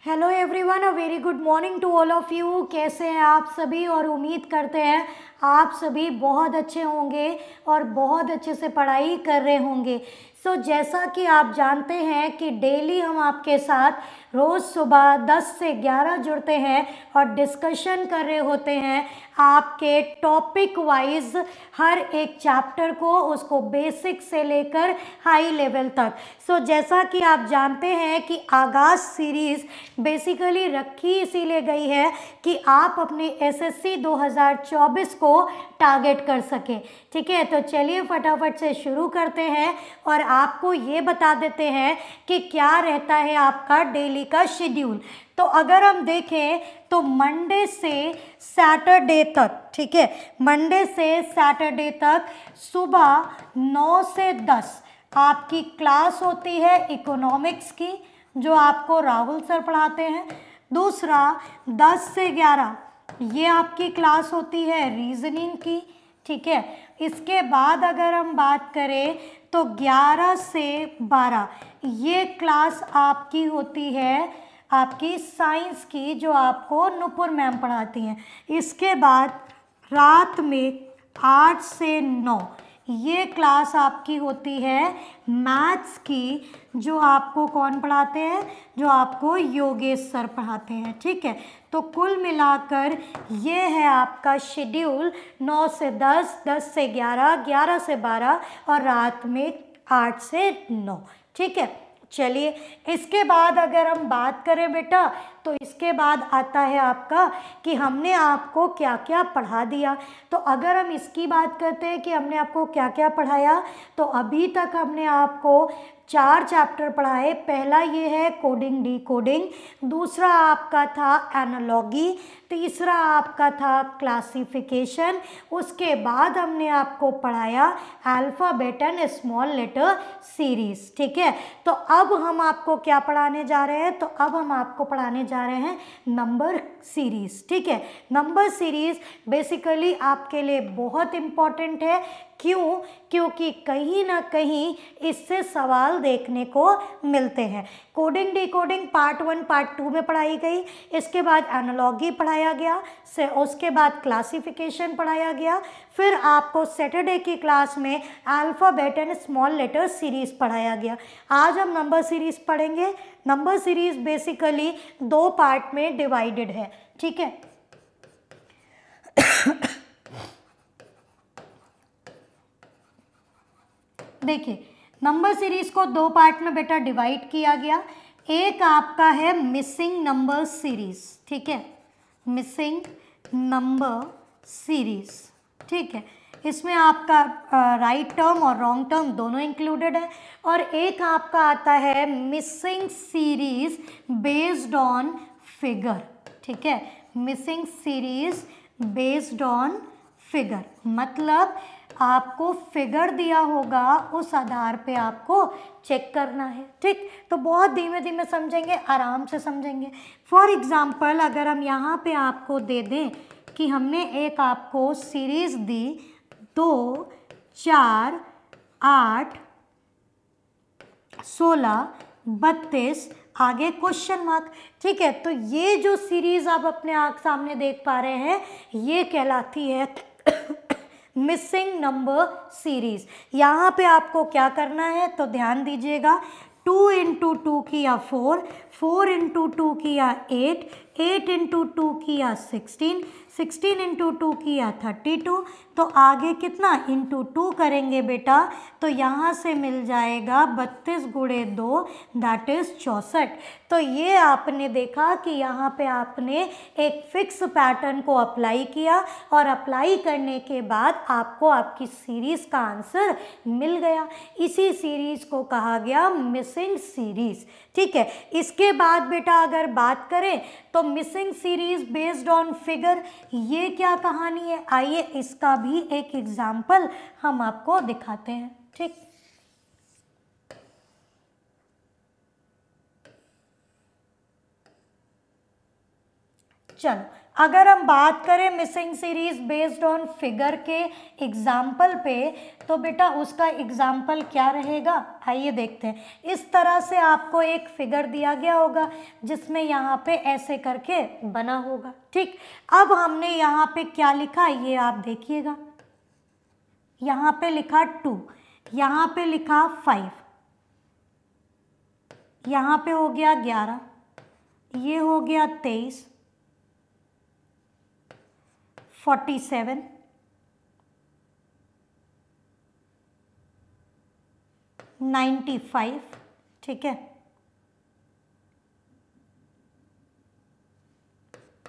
Hello everyone, a very good morning to all of you. कैसे हैं आप सभी? और उम्मीद करते हैं आप सभी बहुत अच्छे होंगे और बहुत अच्छे से पढ़ाई कर रहे होंगे। जैसा कि आप जानते हैं कि डेली हम आपके साथ रोज़ सुबह 10 से 11 जुड़ते हैं और डिस्कशन कर रहे होते हैं आपके टॉपिक वाइज हर एक चैप्टर को, उसको बेसिक से लेकर हाई लेवल तक। जैसा कि आप जानते हैं कि आगाज़ सीरीज़ बेसिकली रखी इसीलिए गई है कि आप अपने एसएससी 2024 को टारगेट कर सकें। ठीक है, तो चलिए फटाफट से शुरू करते हैं और आपको ये बता देते हैं कि क्या रहता है आपका डेली का शेड्यूल। तो अगर हम देखें तो मंडे से सैटरडे तक, ठीक है, मंडे से सैटरडे तक सुबह 9 से 10 आपकी क्लास होती है इकोनॉमिक्स की, जो आपको राहुल सर पढ़ाते हैं। दूसरा 10 से 11 ये आपकी क्लास होती है रीजनिंग की। ठीक है, इसके बाद अगर हम बात करें तो 11 से 12 ये क्लास आपकी होती है आपकी साइंस की, जो आपको नुपुर मैम पढ़ाती हैं। इसके बाद रात में 8 से 9 ये क्लास आपकी होती है मैथ्स की, जो आपको कौन पढ़ाते हैं? जो आपको योगेश सर पढ़ाते हैं। ठीक है, तो कुल मिलाकर ये है आपका शेड्यूल 9 से 10, 10 से 11, 11 से 12 और रात में 8 से 9। ठीक है, चलिए इसके बाद अगर हम बात करें बेटा, तो इसके बाद आता है आपका कि हमने आपको क्या क्या पढ़ा दिया। तो अगर हम इसकी बात करते हैं कि हमने आपको क्या क्या पढ़ाया, तो अभी तक हमने आपको 4 चैप्टर पढ़ाए। पहला ये है कोडिंग डी कोडिंग, दूसरा आपका था एनालॉगी, तीसरा आपका था क्लासिफिकेशन, उसके बाद हमने आपको पढ़ाया alphabet and small letter series. ठीक है, तो अब हम आपको क्या पढ़ाने जा रहे हैं? तो अब हम आपको पढ़ाने जा रहे हैं नंबर सीरीज़। ठीक है, नंबर सीरीज़ बेसिकली आपके लिए बहुत इम्पॉर्टेंट है। क्यों? क्योंकि कहीं ना कहीं इससे सवाल देखने को मिलते हैं। कोडिंग डिकोडिंग पार्ट 1 पार्ट 2 में पढ़ाई गई, इसके बाद एनालॉगी पढ़ाया गया, से उसके बाद क्लासिफिकेशन पढ़ाया गया, फिर आपको सैटरडे की क्लास में alphabet and small letter series पढ़ाया गया। आज हम नंबर सीरीज़ पढ़ेंगे। नंबर सीरीज़ बेसिकली 2 पार्ट में डिवाइडेड है। ठीक है, देखिए नंबर सीरीज को 2 पार्ट में बेटा डिवाइड किया गया। एक आपका है मिसिंग नंबर सीरीज, ठीक है, मिसिंग नंबर सीरीज। ठीक है, इसमें आपका राइट टर्म और रॉन्ग टर्म दोनों इंक्लूडेड है। और एक आपका आता है missing series based on figure. ठीक है, missing series based on figure, मतलब आपको फिगर दिया होगा, उस आधार पे आपको चेक करना है। ठीक, तो बहुत धीमे धीमे समझेंगे, आराम से समझेंगे। फॉर एग्जाम्पल अगर हम यहाँ पे आपको दे दें कि हमने एक आपको सीरीज दी 2, 4, 8, 16, 32, आगे क्वेश्चन मार्क। ठीक है, तो ये जो सीरीज आप अपने आँख सामने देख पा रहे हैं, ये कहलाती है मिसिंग नंबर सीरीज। यहाँ पे आपको क्या करना है तो ध्यान दीजिएगा। 2 इंटू 2 किया 4, 4 इंटू 2 किया 8, 8 इंटू 2 किया 16, 16 इंटू 2 किया 32। तो आगे कितना इंटू 2 करेंगे बेटा, तो यहाँ से मिल जाएगा 32 गुणे 2 दैट इज़ 64। तो ये आपने देखा कि यहाँ पे आपने एक फिक्स पैटर्न को अप्लाई किया और अप्लाई करने के बाद आपको आपकी सीरीज़ का आंसर मिल गया। इसी सीरीज़ को कहा गया मिसिंग सीरीज़। ठीक है, इसके बाद बेटा अगर बात करें तो missing series based on figure, ये क्या कहानी है? आइए इसका भी एक एग्जाम्पल हम आपको दिखाते हैं। ठीक, चलो अगर हम बात करें missing series based on figure के एग्जाम्पल पे, तो बेटा उसका एग्जाम्पल क्या रहेगा, आइए देखते हैं। इस तरह से आपको एक फिगर दिया गया होगा जिसमें यहाँ पे ऐसे करके बना होगा, ठीक। अब हमने यहाँ पे क्या लिखा ये आप देखिएगा, यहाँ पे लिखा 2, यहाँ पे लिखा 5, यहाँ पे हो गया 11, ये हो गया 23, 47, 95, ठीक है,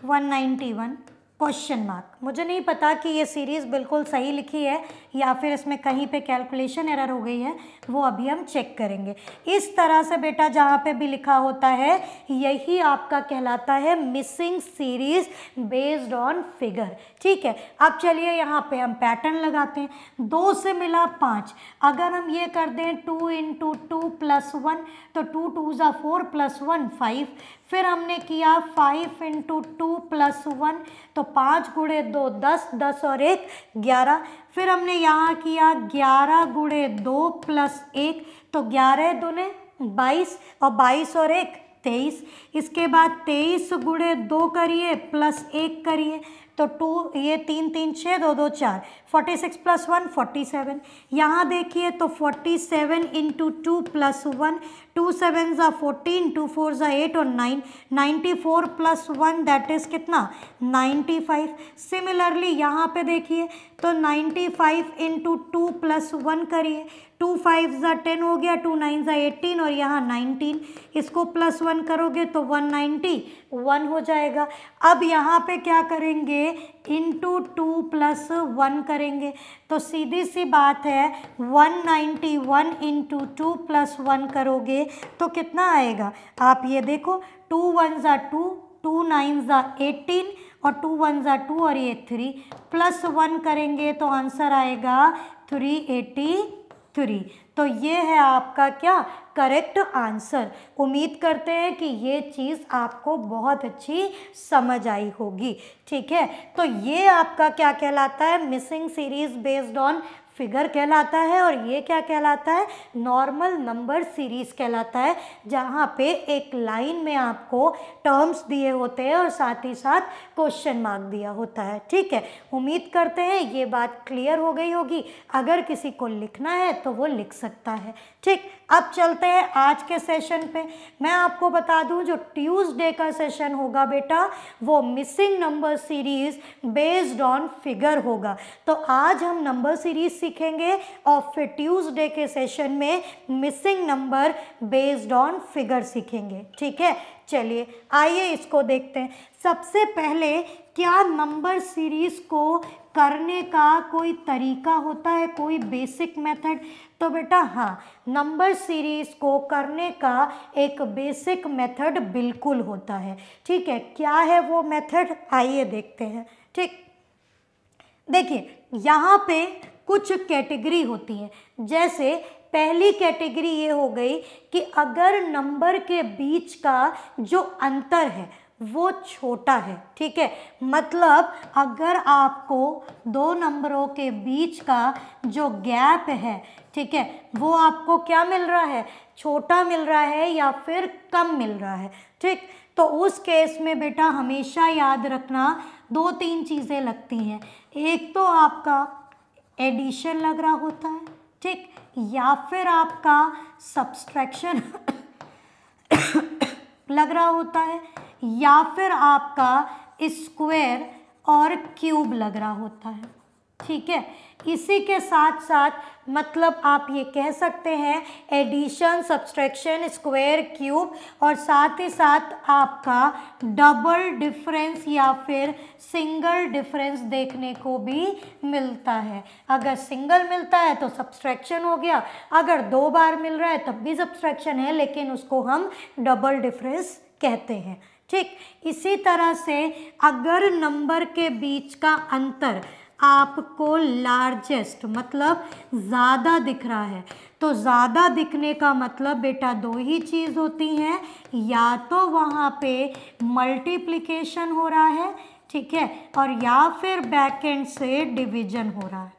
191, क्वेश्चन मार्क। मुझे नहीं पता कि ये सीरीज़ बिल्कुल सही लिखी है या फिर इसमें कहीं पे कैलकुलेशन एरर हो गई है, वो अभी हम चेक करेंगे। इस तरह से बेटा जहाँ पे भी लिखा होता है यही आपका कहलाता है missing series based on figure, ठीक है। अब चलिए यहाँ पे हम पैटर्न लगाते हैं। 2 से मिला 5, अगर हम ये कर दें 2 × 2 + 1, तो 2 2 = 4 + 1 5। फिर हमने किया 5 × 2 + 1, तो 5 × 2 10, 10 और 1 11। फिर हमने यहाँ किया 11 × 2 + 1, तो 11 दूने 22 और 22 और 1 23। इसके बाद 23 × 2 करिए +1 करिए, तो 2 ये 3 3 6 2 2 4, 46 + 1 47। यहाँ देखिए तो 47 × 2 + 1, 2 7 = 14, 2 4 = 8 और 9, 94 + 1 दैट इज़ कितना 95। सिमिलरली यहाँ पे देखिए तो 95 × 2 + 1 करिए, 2 5 = 10 हो गया, 2 9 = 18 और यहाँ 19, इसको +1 करोगे तो 191 हो जाएगा। अब यहाँ पे क्या करेंगे, × 2 + 1 करेंगे, तो सीधी सी बात है 191 × 2 + 1 करोगे तो कितना आएगा, आप ये देखो 2 1 = 2, 2 9 = 18 और 2 1 = 2 और ये 3, +1 करेंगे तो आंसर आएगा 383। तो ये है आपका क्या करेक्ट आंसर। उम्मीद करते हैं कि ये चीज़ आपको बहुत अच्छी समझ आई होगी, ठीक है। तो ये आपका क्या कहलाता है, missing series based on figure कहलाता है, और ये क्या कहलाता है, नॉर्मल नंबर सीरीज कहलाता है, जहाँ पे एक लाइन में आपको टर्म्स दिए होते हैं और साथ ही साथ क्वेश्चन मार्क दिया होता है, ठीक है। उम्मीद करते हैं ये बात क्लियर हो गई होगी। अगर किसी को लिखना है तो वो लिख सकता है, ठीक। अब चलते हैं आज के सेशन पे। मैं आपको बता दूं जो ट्यूसडे का सेशन होगा बेटा वो missing number series based on figure होगा। तो आज हम नंबर सीरीज सीखेंगे और फिर ट्यूसडे के सेशन में missing number based on figure सीखेंगे, ठीक है। चलिए आइए इसको देखते हैं। सबसे पहले क्या नंबर सीरीज को करने का कोई तरीका होता है, कोई बेसिक मेथड? तो बेटा हाँ, नंबर सीरीज को करने का एक बेसिक मेथड बिल्कुल होता है, ठीक है। क्या है वो मेथड, आइए देखते हैं, ठीक। देखिए यहाँ पे कुछ कैटेगरी होती हैं। जैसे पहली कैटेगरी ये हो गई कि अगर नंबर के बीच का जो अंतर है वो छोटा है, ठीक है। मतलब अगर आपको दो नंबरों के बीच का जो गैप है, ठीक है, वो आपको क्या मिल रहा है, छोटा मिल रहा है या फिर कम मिल रहा है, ठीक। तो उस केस में बेटा हमेशा याद रखना 2-3 चीज़ें लगती हैं। एक तो आपका एडिशन लग रहा होता है, ठीक, या फिर आपका सब्सट्रैक्शन लग रहा होता है, या फिर आपका स्क्वायर और क्यूब लग रहा होता है, ठीक है। इसी के साथ साथ मतलब आप ये कह सकते हैं एडिशन, सब्सट्रैक्शन, स्क्वायर, क्यूब और साथ ही साथ आपका डबल डिफरेंस या फिर सिंगल डिफरेंस देखने को भी मिलता है। अगर सिंगल मिलता है तो सब्सट्रैक्शन हो गया, अगर 2 बार मिल रहा है तब भी सब्सट्रैक्शन है, लेकिन उसको हम डबल डिफरेंस कहते हैं, ठीक। इसी तरह से अगर नंबर के बीच का अंतर आपको लार्जेस्ट मतलब ज़्यादा दिख रहा है, तो ज़्यादा दिखने का मतलब बेटा 2 ही चीज़ होती हैं, या तो वहाँ पे मल्टीप्लिकेशन हो रहा है, ठीक है, और या फिर बैक एंड से डिवीजन हो रहा है,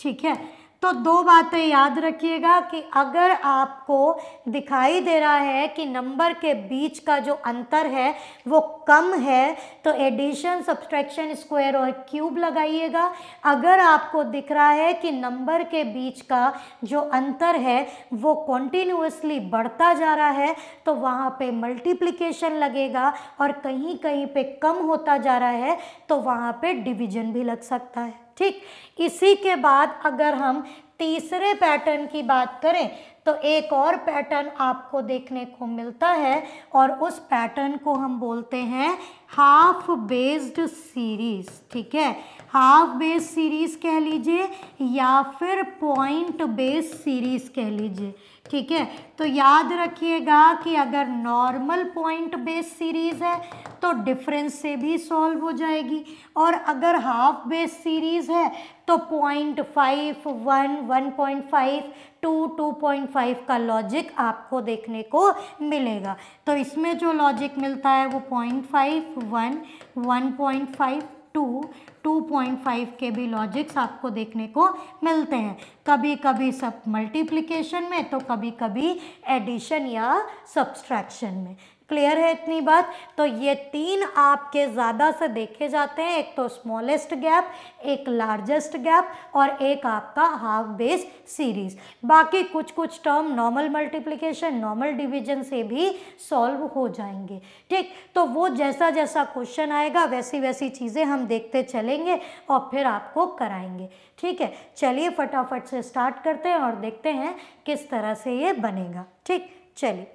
ठीक है। तो दो बातें याद रखिएगा कि अगर आपको दिखाई दे रहा है कि नंबर के बीच का जो अंतर है वो कम है तो एडिशन, सब्सट्रैक्शन, स्क्वायर और क्यूब लगाइएगा। अगर आपको दिख रहा है कि नंबर के बीच का जो अंतर है वो कॉन्टिन्यूअसली बढ़ता जा रहा है तो वहाँ पे मल्टीप्लिकेशन लगेगा, और कहीं कहीं पे कम होता जा रहा है तो वहाँ पे डिवीजन भी लग सकता है, ठीक। इसी के बाद अगर हम तीसरे पैटर्न की बात करें तो एक और पैटर्न आपको देखने को मिलता है और उस पैटर्न को हम बोलते हैं हाफ बेस्ड सीरीज, ठीक है। हाफ बेस्ड सीरीज कह लीजिए या फिर पॉइंट बेस्ड सीरीज कह लीजिए, ठीक है। तो याद रखिएगा कि अगर नॉर्मल पॉइंट बेस्ड सीरीज है तो डिफरेंस से भी सॉल्व हो जाएगी, और अगर हाफ बेस्ड सीरीज है तो 0.5, 1, 1.5, 2, 2.5 का लॉजिक आपको देखने को मिलेगा। तो इसमें जो लॉजिक मिलता है वो 0.5, 1, 1.5, 2, 2.5 के भी लॉजिक्स आपको देखने को मिलते हैं, कभी कभी सब मल्टीप्लिकेशन में तो कभी कभी एडिशन या सब्सट्रैक्शन में। क्लियर है इतनी बात? तो ये तीन आपके ज़्यादा से देखे जाते हैं, एक तो स्मॉलेस्ट गैप, एक लार्जेस्ट गैप और एक आपका हाफ बेस सीरीज। बाकी कुछ कुछ term normal multiplication, normal division से भी सॉल्व हो जाएंगे, ठीक। तो वो जैसा जैसा क्वेश्चन आएगा वैसी वैसी चीज़ें हम देखते चलेंगे और फिर आपको कराएंगे, ठीक है। चलिए फटाफट से स्टार्ट करते हैं और देखते हैं किस तरह से ये बनेगा, ठीक। चलिए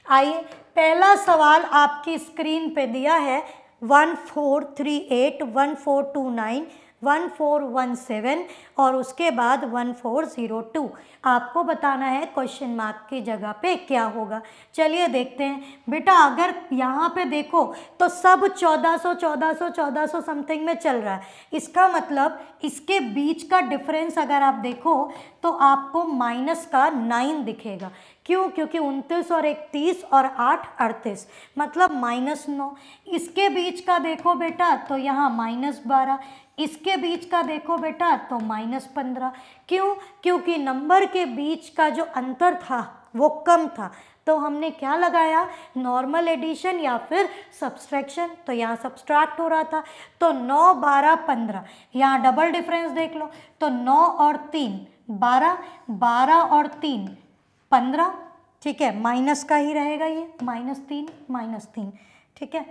आइए, पहला सवाल आपकी स्क्रीन पे दिया है 1438, 1429, 1417 और उसके बाद 1402। आपको बताना है क्वेश्चन मार्क की जगह पे क्या होगा। चलिए देखते हैं बेटा, अगर यहाँ पे देखो तो सब 1400, 1400, 1400 समथिंग में चल रहा है। इसका मतलब इसके बीच का डिफरेंस अगर आप देखो तो आपको माइनस का 9 दिखेगा। क्यों? क्योंकि 29 और 31 और 8 38, मतलब -9। इसके बीच का देखो बेटा तो यहाँ -12, इसके बीच का देखो बेटा तो -15। क्यों? क्योंकि नंबर के बीच का जो अंतर था वो कम था, तो हमने क्या लगाया, नॉर्मल एडिशन या फिर सब्सट्रैक्शन। तो यहाँ सब्सट्रैक्ट हो रहा था, तो 9, 12, 15, यहाँ डबल डिफरेंस देख लो, तो 9 और 3 12, 12 और 3 15, ठीक है। माइनस का ही रहेगा ये, -3, -3, ठीक है।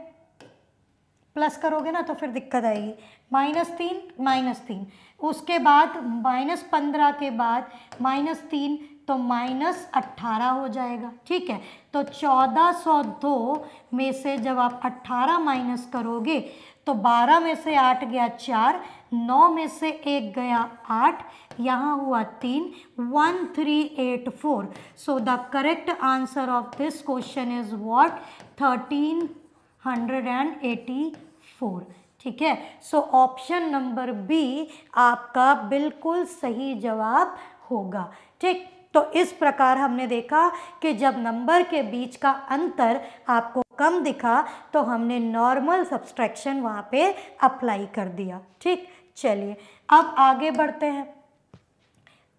प्लस करोगे ना तो फिर दिक्कत आएगी, -3, -3, उसके बाद -15 के बाद -3 तो -18 हो जाएगा, ठीक है। तो 1402 में से जब आप 18 माइनस करोगे तो 12 में से 8 गया 4, 9 में से 1 गया 8, यहाँ हुआ 3, 1384। So the correct answer of this question is what, 1384, ठीक है। सो ऑप्शन नंबर बी आपका बिल्कुल सही जवाब होगा, ठीक। तो इस प्रकार हमने देखा कि जब नंबर के बीच का अंतर आपको कम दिखा तो हमने नॉर्मल सब्सट्रैक्शन वहाँ पे अप्लाई कर दिया, ठीक। चलिए अब आगे बढ़ते हैं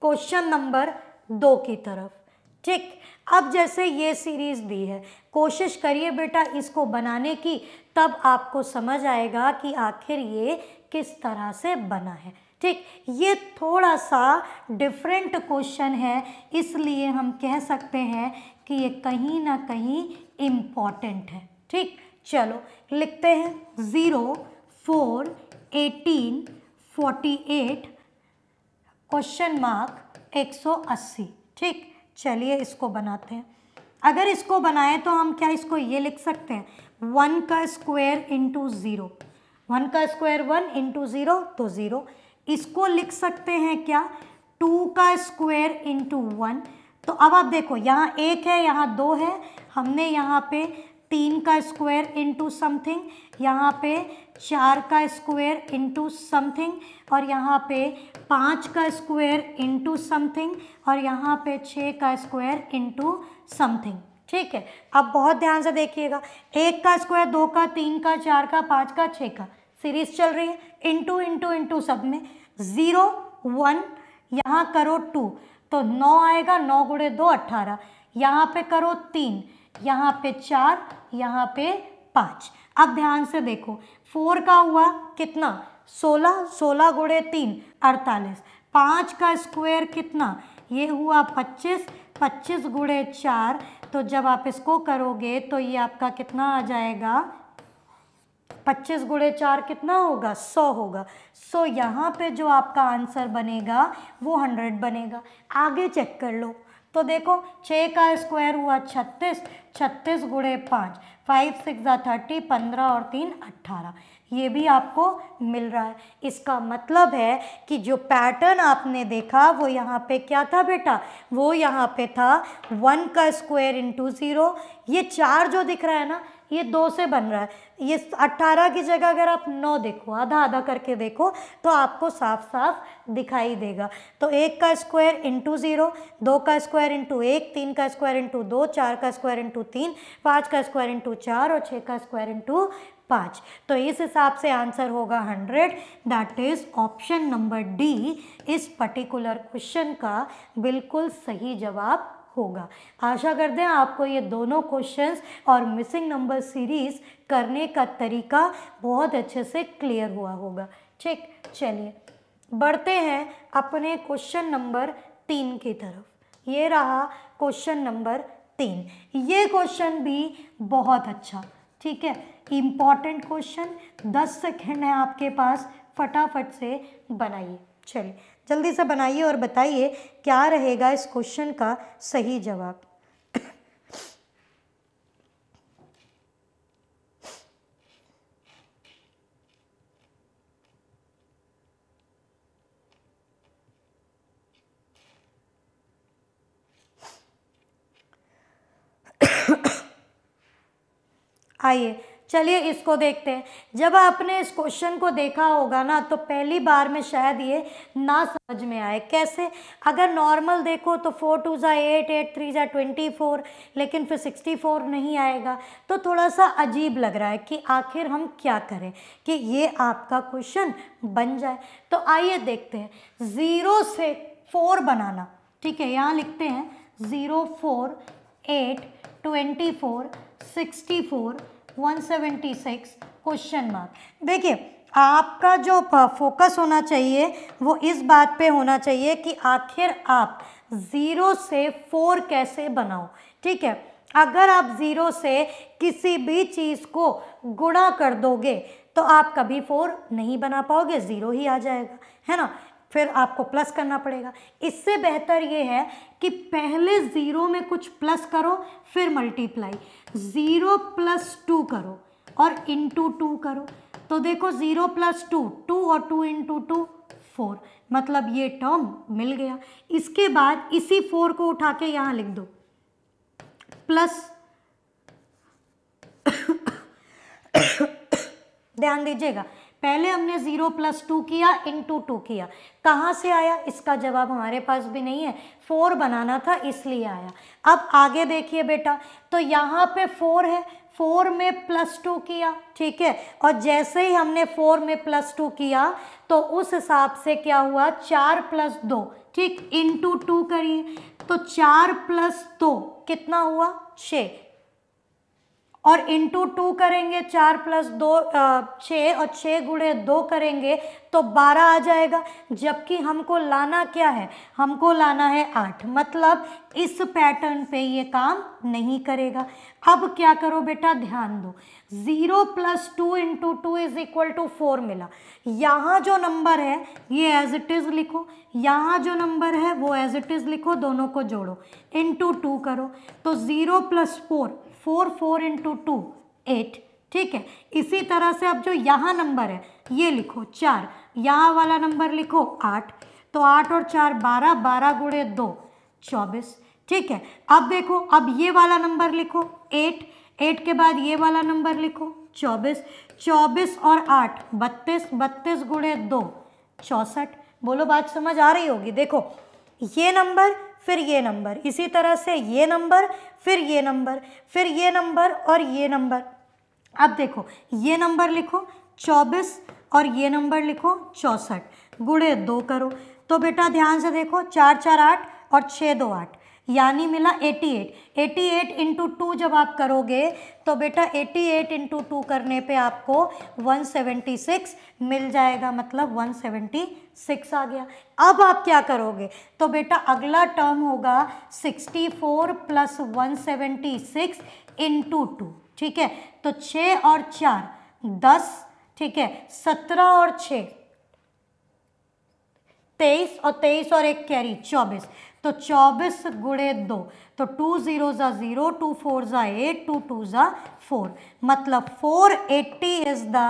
क्वेश्चन नंबर 2 की तरफ, ठीक। अब जैसे ये सीरीज दी है, कोशिश करिए बेटा इसको बनाने की, तब आपको समझ आएगा कि आखिर ये किस तरह से बना है, ठीक। ये थोड़ा सा डिफरेंट क्वेश्चन है, इसलिए हम कह सकते हैं कि ये कहीं ना कहीं इम्पॉर्टेंट है, ठीक। चलो लिखते हैं 0, 4, 18, 48, क्वेश्चन मार्क 180, ठीक। चलिए इसको बनाते हैं। अगर इसको बनाएं तो हम क्या इसको ये लिख सकते हैं, 1 का स्क्वायर इंटू 0, 1 का स्क्वायर 1 इंटू 0 तो 0। इसको लिख सकते हैं क्या, 2 का स्क्वायर इंटू 1। तो अब आप देखो यहाँ 1 है, यहाँ 2 है, हमने यहाँ पे 3 का स्क्वायर इंटू समथिंग, यहाँ पे 4 का स्क्वायर इंटू समथिंग, और यहाँ पे 5 का स्क्वायर इंटू समथिंग, और यहाँ पे 6 का स्क्वायर इंटू समथिंग, ठीक है, अब बहुत ध्यान से देखिएगा, 1 का स्क्वायर 2 का 3 का 4 का 5 का 6 का सीरीज चल रही है, इंटू इंटू इंटू सब में 0 1, यहाँ करो 2 तो 9 आएगा, 9 गुणे 2 18, यहाँ पे करो 3, यहाँ पे 4, यहाँ पे 5। अब ध्यान से देखो 4 का हुआ कितना 16, 16 गुणे 3 48, 5 का स्क्वायर कितना ये हुआ 25, 25 गुणे 4, तो जब आप इसको करोगे तो ये आपका कितना आ जाएगा 25 गुणे 4 कितना होगा 100 होगा। सो यहाँ पे जो आपका आंसर बनेगा वो 100 बनेगा। आगे चेक कर लो तो देखो 6 का स्क्वायर हुआ 36, 36 गुणे 5, 5 6 30, 15 और 3 18, ये भी आपको मिल रहा है। इसका मतलब है कि जो पैटर्न आपने देखा वो यहाँ पे क्या था बेटा, वो यहाँ पे था 1 का स्क्वायर इंटू 0, ये 4 जो दिख रहा है ना ये 2 से बन रहा है, ये 18 की जगह अगर आप 9 देखो, आधा आधा करके देखो तो आपको साफ साफ दिखाई देगा। तो 1 का स्क्वायर इंटू 0, 2 का स्क्वायर इंटू 1, 3 का स्क्वायर इंटू 2, 4 का स्क्वायर इंटू 3, 5 का स्क्वायर इंटू 4 और 6 का स्क्वायर इंटू 5। तो इस हिसाब से आंसर होगा 100, that is option number D इस पर्टिकुलर क्वेश्चन का बिल्कुल सही जवाब होगा। आशा करते हैं आपको ये दोनों क्वेश्चंस और मिसिंग नंबर सीरीज करने का तरीका बहुत अच्छे से क्लियर हुआ होगा। ठीक, चलिए बढ़ते हैं अपने क्वेश्चन नंबर 3 की तरफ। ये रहा क्वेश्चन नंबर 3। ये क्वेश्चन भी बहुत अच्छा, ठीक है, इम्पॉर्टेंट क्वेश्चन, 10 सेकेंड है आपके पास, फटाफट से बनाइए। चलिए जल्दी से बनाइए और बताइए क्या रहेगा इस क्वेश्चन का सही जवाब। आइए चलिए इसको देखते हैं। जब आपने इस क्वेश्चन को देखा होगा ना तो पहली बार में शायद ये ना समझ में आए। कैसे? अगर नॉर्मल देखो तो 4 2 ज़ा 8, 8 3 ज़ा 24, लेकिन फिर 64 नहीं आएगा, तो थोड़ा सा अजीब लग रहा है कि आखिर हम क्या करें कि ये आपका क्वेश्चन बन जाए। तो आइए देखते हैं, 0 से 4 बनाना। ठीक है, यहाँ लिखते हैं 0 4 8 24 64 176 क्वेश्चन मार्क। देखिए आपका जो फोकस होना चाहिए वो इस बात पे होना चाहिए कि आखिर आप 0 से 4 कैसे बनाओ। ठीक है, अगर आप 0 से किसी भी चीज़ को गुणा कर दोगे तो आप कभी 4 नहीं बना पाओगे, 0 ही आ जाएगा, है ना। फिर आपको प्लस करना पड़ेगा। इससे बेहतर ये है कि पहले 0 में कुछ प्लस करो, फिर मल्टीप्लाई, 0 + 2 करो और इंटू 2 करो। तो देखो 0 + 2, 2 और 2 इंटू 2 4, मतलब ये टर्म मिल गया। इसके बाद इसी 4 को उठा के यहाँ लिख दो, प्लस ध्यान दीजिएगा, पहले हमने 0 + 2 किया, इंटू 2 किया, कहाँ से आया इसका जवाब हमारे पास भी नहीं है, 4 बनाना था इसलिए आया। अब आगे देखिए बेटा, तो यहाँ पे 4 है, 4 में +2 किया, ठीक है, और जैसे ही हमने 4 में +2 किया तो उस हिसाब से क्या हुआ, 4 + 2, ठीक, इंटू 2 करिए, तो 4 + 2 कितना हुआ 6, और इंटू 2 करेंगे, 4 + 2 6, और 6 गुणे 2 करेंगे तो 12 आ जाएगा। जबकि हमको लाना क्या है, हमको लाना है 8, मतलब इस पैटर्न पे ये काम नहीं करेगा। अब क्या करो बेटा, ध्यान दो, 0 + 2 इंटू 2 = 4 मिला। यहाँ जो नंबर है ये एज इट इज़ लिखो, यहाँ जो नंबर है वो एज इट इज़ लिखो, दोनों को जोड़ो, इंटू 2 करो, तो 0 + 4, 4 4 इंटू 2 8, ठीक है। इसी तरह से अब जो यहाँ नंबर है ये लिखो 4, यहाँ वाला नंबर लिखो 8, तो 8 और 4 12, 12 गुणे 2 24, ठीक है। अब देखो, अब ये वाला नंबर लिखो 8, 8 के बाद ये वाला नंबर लिखो 24, 24 और 8 32, 32 गुणे 2 64। बोलो बात समझ आ रही होगी। देखो ये नंबर फिर ये नंबर, इसी तरह से ये नंबर, फिर ये नंबर, फिर ये नंबर और ये नंबर। अब देखो ये नंबर लिखो 24 और ये नंबर लिखो 64, गुणे 2 करो। तो बेटा ध्यान से देखो, 4 4 8 और 6 2 8, यानी मिला 88। 88 इंटू 2 जब आप करोगे तो बेटा 88 इंटू 2 करने पे आपको 176 मिल जाएगा, मतलब 176 आ गया। अब आप क्या करोगे, तो बेटा अगला टर्म होगा 64 प्लस 176 इंटू 2, ठीक है। तो 6 और 4 10, ठीक है, 17 और 6 23 और 23 और एक कैरी 24, तो 24 गुणे 2, तो 2 0 ज़ा 0, 2 4 ज़ा 8, 2 2 ज़ा 4, मतलब 480 is the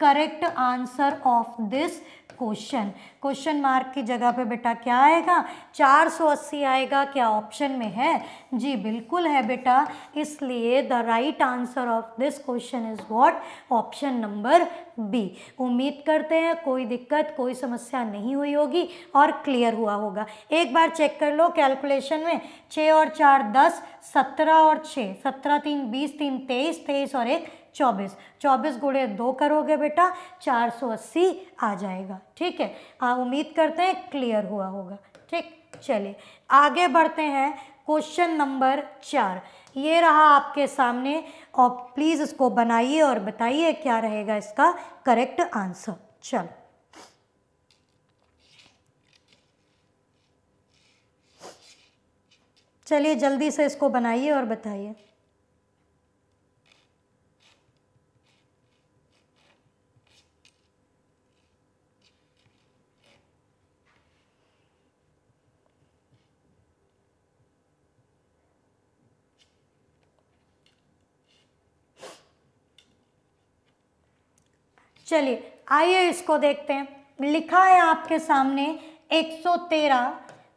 correct answer of this question. Question mark की जगह पे बेटा क्या आएगा, 480 आएगा। क्या ऑप्शन में है, जी बिल्कुल है बेटा, इसलिए the right answer of this question is what, option number B. उम्मीद करते हैं कोई दिक्कत कोई समस्या नहीं हुई होगी और क्लियर हुआ होगा। एक बार चेक कर लो कैलकुलेशन में, 6 और 4 10, 17 और 6 17 3 20 3 23, 23 और एक 24, 24 गुणे 2 करोगे बेटा 480 आ जाएगा, ठीक है। उम्मीद करते हैं क्लियर हुआ होगा, ठीक। चलिए आगे बढ़ते हैं, क्वेश्चन नंबर 4 ये रहा आपके सामने, और प्लीज़ इसको बनाइए और बताइए क्या रहेगा इसका करेक्ट आंसर। चलो चलिए जल्दी से इसको बनाइए और बताइए। चलिए आइए इसको देखते हैं। लिखा है आपके सामने 113,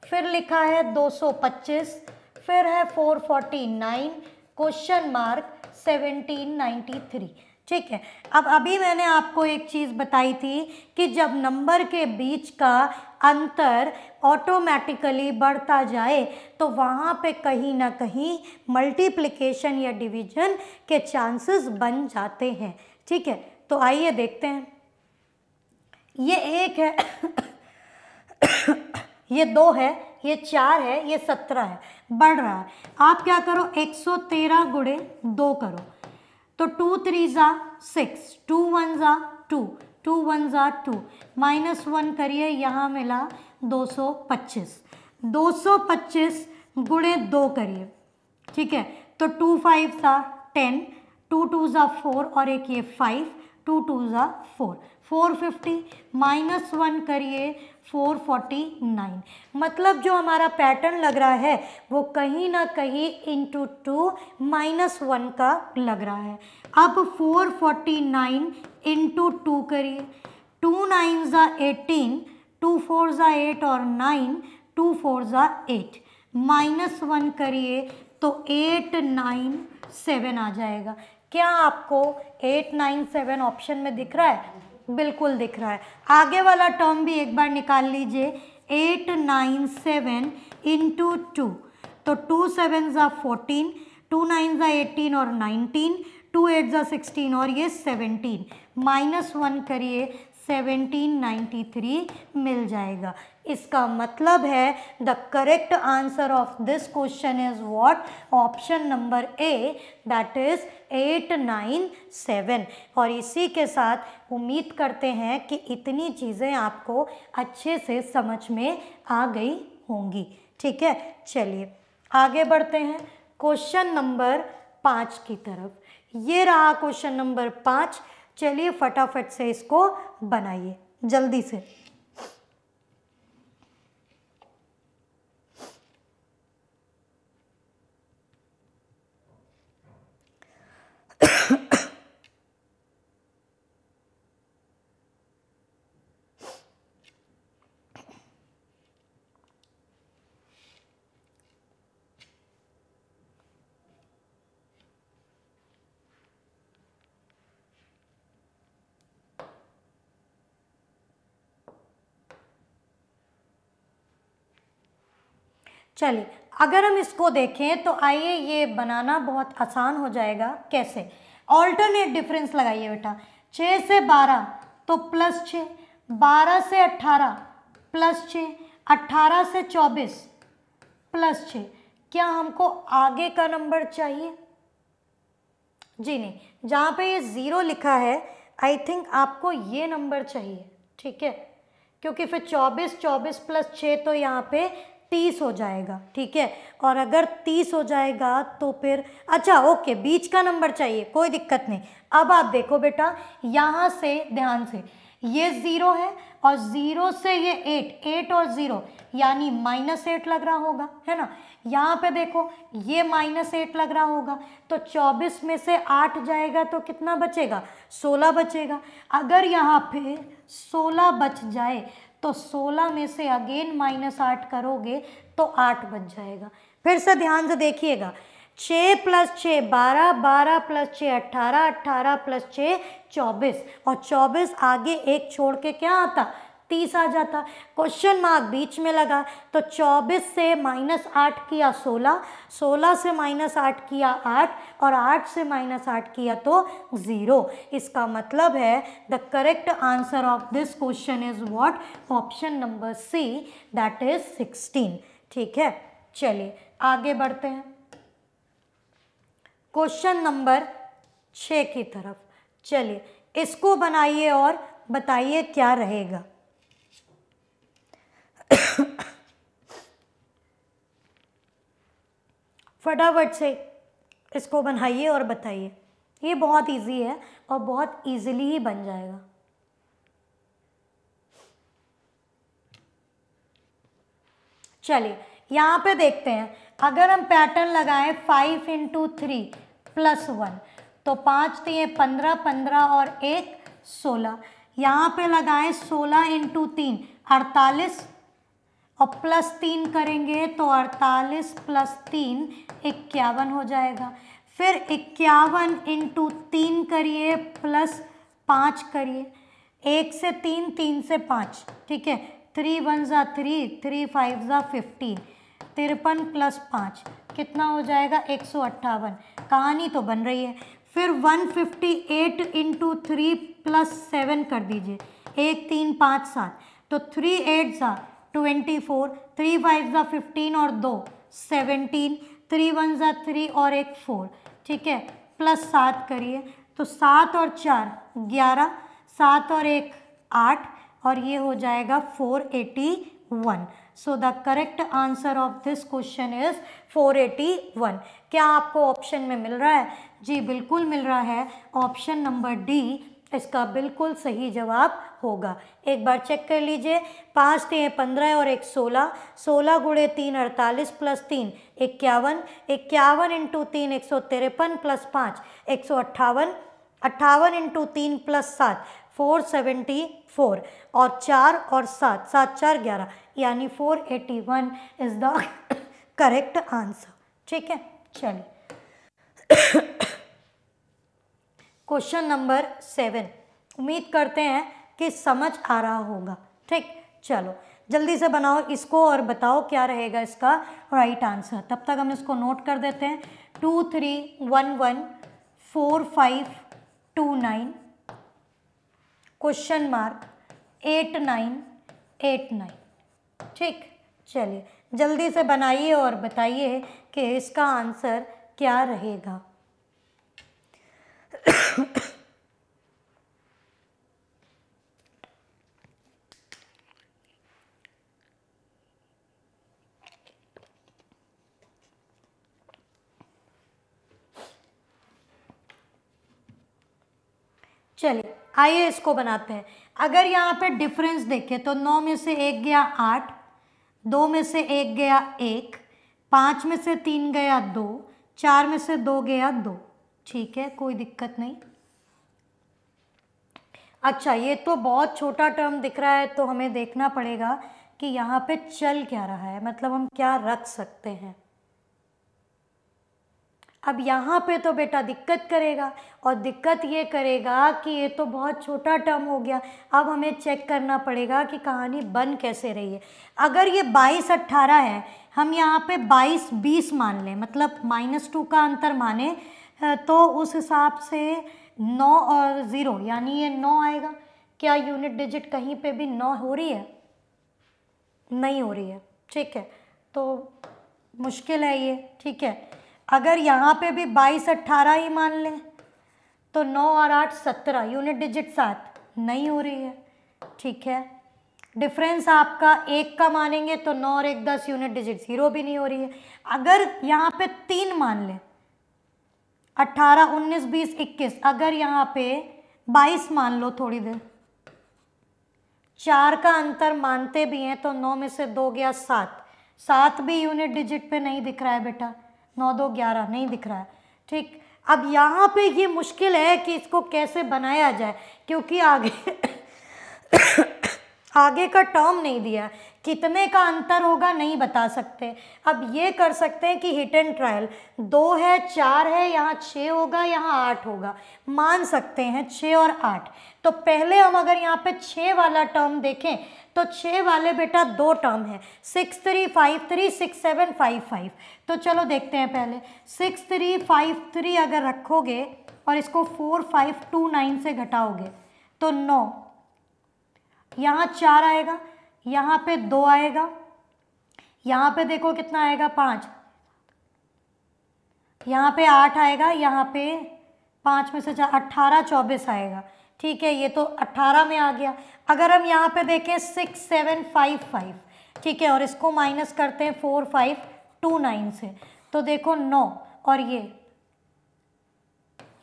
फिर लिखा है 225, फिर है 449, क्वेश्चन मार्क 1793, ठीक है। अब अभी मैंने आपको एक चीज़ बताई थी कि जब नंबर के बीच का अंतर ऑटोमेटिकली बढ़ता जाए तो वहाँ पे कहीं ना कहीं मल्टीप्लिकेशन या डिवीजन के चांसेस बन जाते हैं, ठीक है। तो आइए देखते हैं, ये 1 है ये 2 है, ये 4 है, ये 17 है, बढ़ रहा है। आप क्या करो, 113 गुणे 2 करो, तो 2 3 ज़ा 6, 2 1 ज़ा 2, 2 1 ज़ा 2, -1 करिए, यहाँ मिला 225, 225 गुणे 2 करिए, ठीक है। तो 2 5 ज़ा 10, 2 2 ज़ा 4 और एक ये 5, 2 2 ज़ा 4, 450, -1 करिए 449, मतलब जो हमारा पैटर्न लग रहा है वो कहीं ना कहीं इंटू 2 -1 का लग रहा है। अब 449 इंटू 2 करिए, 2 9 ज़ा 18, 2 4 ज़ा 8 और 9, 2 4 ज़ा 8, -1 करिए तो 8 9 7 आ जाएगा। क्या आपको 8 9 7 ऑप्शन में दिख रहा है, बिल्कुल दिख रहा है। आगे वाला टर्म भी एक बार निकाल लीजिए, 8 9 7 इंटू 2, तो 2 7 ज़ा 14, 2 9 ज़ा 18 और 19, 2 8 ज़ा 16 और ये 17, -1 करिए 1793 मिल जाएगा। इसका मतलब है the correct answer of this question is what, option number A, that is 897। और इसी के साथ उम्मीद करते हैं कि इतनी चीज़ें आपको अच्छे से समझ में आ गई होंगी, ठीक है। चलिए आगे बढ़ते हैं क्वेश्चन नंबर 5 की तरफ। ये रहा क्वेश्चन नंबर 5, चलिए फटाफट से इसको बनाइए जल्दी से। चलिए अगर हम इसको देखें तो आइए ये बनाना बहुत आसान हो जाएगा। कैसे? ऑल्टरनेट डिफरेंस लगाइए बेटा। 6 से 12 तो +6, 12 से 18 +6, 18 से 24 +6। क्या हमको आगे का नंबर चाहिए? जी नहीं, जहाँ पे ये 0 लिखा है आई थिंक आपको ये नंबर चाहिए, ठीक है, क्योंकि फिर 24 + 6 तो यहाँ पे 30 हो जाएगा, ठीक है। और अगर 30 हो जाएगा तो फिर अच्छा ओके, बीच का नंबर चाहिए, कोई दिक्कत नहीं। अब आप देखो बेटा, यहाँ से ध्यान से ये 0 है और 0 से ये 8 और 0 यानी -8 लग रहा होगा, है ना। यहाँ पे देखो ये -8 लग रहा होगा, तो 24 में से 8 जाएगा तो कितना बचेगा? 16 बचेगा। अगर यहाँ पे 16 बच जाए तो 16 में से अगेन -8 करोगे तो 8 बच जाएगा। फिर से ध्यान से देखिएगा, 6 + 6 12, 12 + 6 18, 18 + 6 24 और 24 आगे एक छोड़ के क्या आता? 30 आ जाता। क्वेश्चन मार्क बीच में लगा तो 24 से -8 किया 16, 16 से -8 किया 8 और 8 से -8 किया तो 0। इसका मतलब है the correct answer of this question is what? Option number C, that is 16। ठीक है, चलिए आगे बढ़ते हैं क्वेश्चन नंबर 6 की तरफ। चलिए इसको बनाइए और बताइए क्या रहेगा। फटाफट से इसको बनाइए और बताइए। ये बहुत इजी है और बहुत इजीली ही बन जाएगा। चलिए यहाँ पे देखते हैं, अगर हम पैटर्न लगाएं 5 × 3 + 1 तो 5 दिए 15, 15 और 1 16। यहाँ पे लगाएं 16 × 3 48 और +3 करेंगे तो 48 + 3 51 हो जाएगा। फिर 51 × 3 करिए +5 करिए, 1 से 3, 3 से 5, ठीक है। 3 × 1 = 3, 3 × 5 = 15, 53 + 5 कितना हो जाएगा? 158। कहानी तो बन रही है। फिर 158 × 3 + 7 कर दीजिए, 1 3 5 7 तो 3 8 = 24, 3 5 = 15 और 2 17, 3 1 = 3 और 1 4, ठीक है। +7 करिए तो 7 और 4 11, 7 और 1 8 और ये हो जाएगा 481। So the correct answer of this question is 481। क्या आपको ऑप्शन में मिल रहा है? जी बिल्कुल मिल रहा है। ऑप्शन नंबर डी इसका बिल्कुल सही जवाब होगा। एक बार चेक कर लीजिए, 5 दिए 15 और 1 16, 16 × 3 48 + 3 51, 51 × 3 153 + 5 158, 58 × 3 + 7 474 और 4 और 7 7 4 11 यानी 481 इज द करेक्ट आंसर। ठीक है, चलिए क्वेश्चन नंबर 7। उम्मीद करते हैं कि समझ आ रहा होगा। ठीक, चलो जल्दी से बनाओ इसको और बताओ क्या रहेगा इसका राइट आंसर। तब तक हम इसको नोट कर देते हैं। 2 3 1 1 4 5 2 9 क्वेश्चन मार्क 8 9 8 9। ठीक, चलिए जल्दी से बनाइए और बताइए कि इसका आंसर क्या रहेगा। चलिए आइए इसको बनाते हैं। अगर यहाँ पे डिफरेंस देखें तो 9 में से 1 गया 8, 2 में से 1 गया 1, 5 में से 3 गया 2, 4 में से 2 गया 2। ठीक है, कोई दिक्कत नहीं। अच्छा, ये तो बहुत छोटा टर्म दिख रहा है तो हमें देखना पड़ेगा कि यहाँ पे चल क्या रहा है, मतलब हम क्या रख सकते हैं। अब यहाँ पे तो बेटा दिक्कत करेगा और दिक्कत ये करेगा कि ये तो बहुत छोटा टर्म हो गया। अब हमें चेक करना पड़ेगा कि कहानी बन कैसे रही है। अगर ये 22 18 है, हम यहाँ पे 22 20 मान लें, मतलब -2 का अंतर माने, तो उस हिसाब से 9 और 0 यानी ये 9 आएगा। क्या यूनिट डिजिट कहीं पे भी 9 हो रही है? नहीं हो रही है, ठीक है, तो मुश्किल है ये, ठीक है। अगर यहाँ पे भी 22 18 ही मान लें तो 9 और 8 17, यूनिट डिजिट 7, नहीं हो रही है, ठीक है। डिफरेंस आपका 1 का मानेंगे तो 9 और 1 10, यूनिट डिजिट 0 भी नहीं हो रही है। अगर यहाँ पे 3 मान लें, 18 19 20 21, अगर यहाँ पे 22 मान लो, थोड़ी देर 4 का अंतर मानते भी हैं तो 9 में से 2 गया 7, 7 भी यूनिट डिजिट पे नहीं दिख रहा है बेटा, 9 2 11 नहीं दिख रहा है, ठीक। अब यहाँ पे ये मुश्किल है कि इसको कैसे बनाया जाए, क्योंकि आगे आगे का टर्म नहीं दिया, कितने का अंतर होगा नहीं बता सकते। अब ये कर सकते हैं कि हिट एंड ट्रायल, 2 है 4 है, यहाँ 6 होगा यहाँ 8 होगा, मान सकते हैं 6 और 8। तो पहले हम अगर यहाँ पे 6 वाला टर्म देखें तो 6 वाले बेटा 2 टर्म है, 6 3 5 3 6 7 5 5। तो चलो देखते हैं पहले, 6 3 5 3 अगर रखोगे और इसको 4 5 2 9 से घटाओगे तो 9, यहाँ 4 आएगा, यहाँ पे 2 आएगा, यहाँ पे देखो कितना आएगा 5, यहाँ पे 8 आएगा, यहाँ पे 5 में से 4 18 24 आएगा, ठीक है। ये तो 18 में आ गया। अगर हम यहाँ पे देखें 6 7 5 5, ठीक है, और इसको माइनस करते हैं 4 5 2 9 से, तो देखो 9 और ये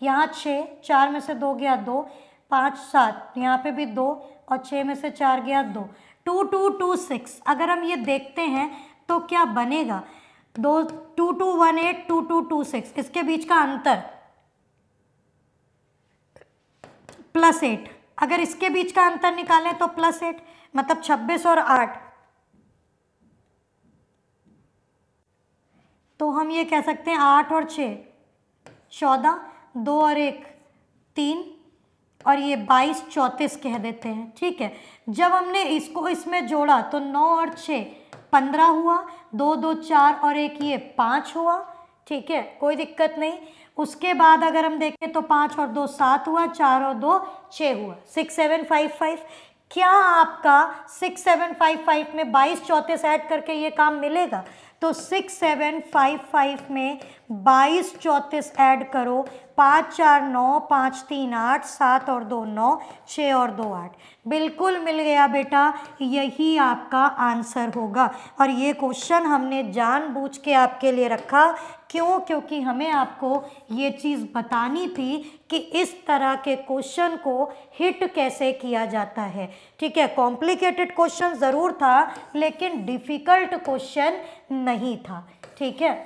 यहाँ 6, 4 में से 2 गया 2, 5 7, यहाँ पे भी 2 और 6 में से 4 गया 2, 2 2 2 6। अगर हम ये देखते हैं तो क्या बनेगा, 2 2 2 1 8 2 2 2 6, इसके बीच का अंतर +8। अगर इसके बीच का अंतर निकालें तो +8, मतलब 26 और 8, तो हम ये कह सकते हैं 8 और 6 14, 2 और 1 3, और ये 22 34 कह देते हैं, ठीक है। जब हमने इसको इसमें जोड़ा तो 9 और 6 15 हुआ, 2 2 4 और 1 ये 5 हुआ, ठीक है, कोई दिक्कत नहीं। उसके बाद अगर हम देखें तो 5 और 2 7 हुआ, 4 और 2 6 हुआ, 6 7 5 5। क्या आपका 6 7 5 5 में 22 34 ऐड करके ये काम मिलेगा? तो 6 7 5 5 में 22 34 ऐड करो, 5 4 9, 5 3 8, 7 और 2 9, 6 और 2 8, बिल्कुल मिल गया बेटा, यही आपका आंसर होगा। और ये क्वेश्चन हमने जानबूझ के आपके लिए रखा, क्यों? क्योंकि हमें आपको ये चीज़ बतानी थी कि इस तरह के क्वेश्चन को हिट कैसे किया जाता है, ठीक है। कॉम्प्लिकेटेड क्वेश्चन ज़रूर था लेकिन डिफ़िकल्ट क्वेश्चन नहीं था, ठीक है।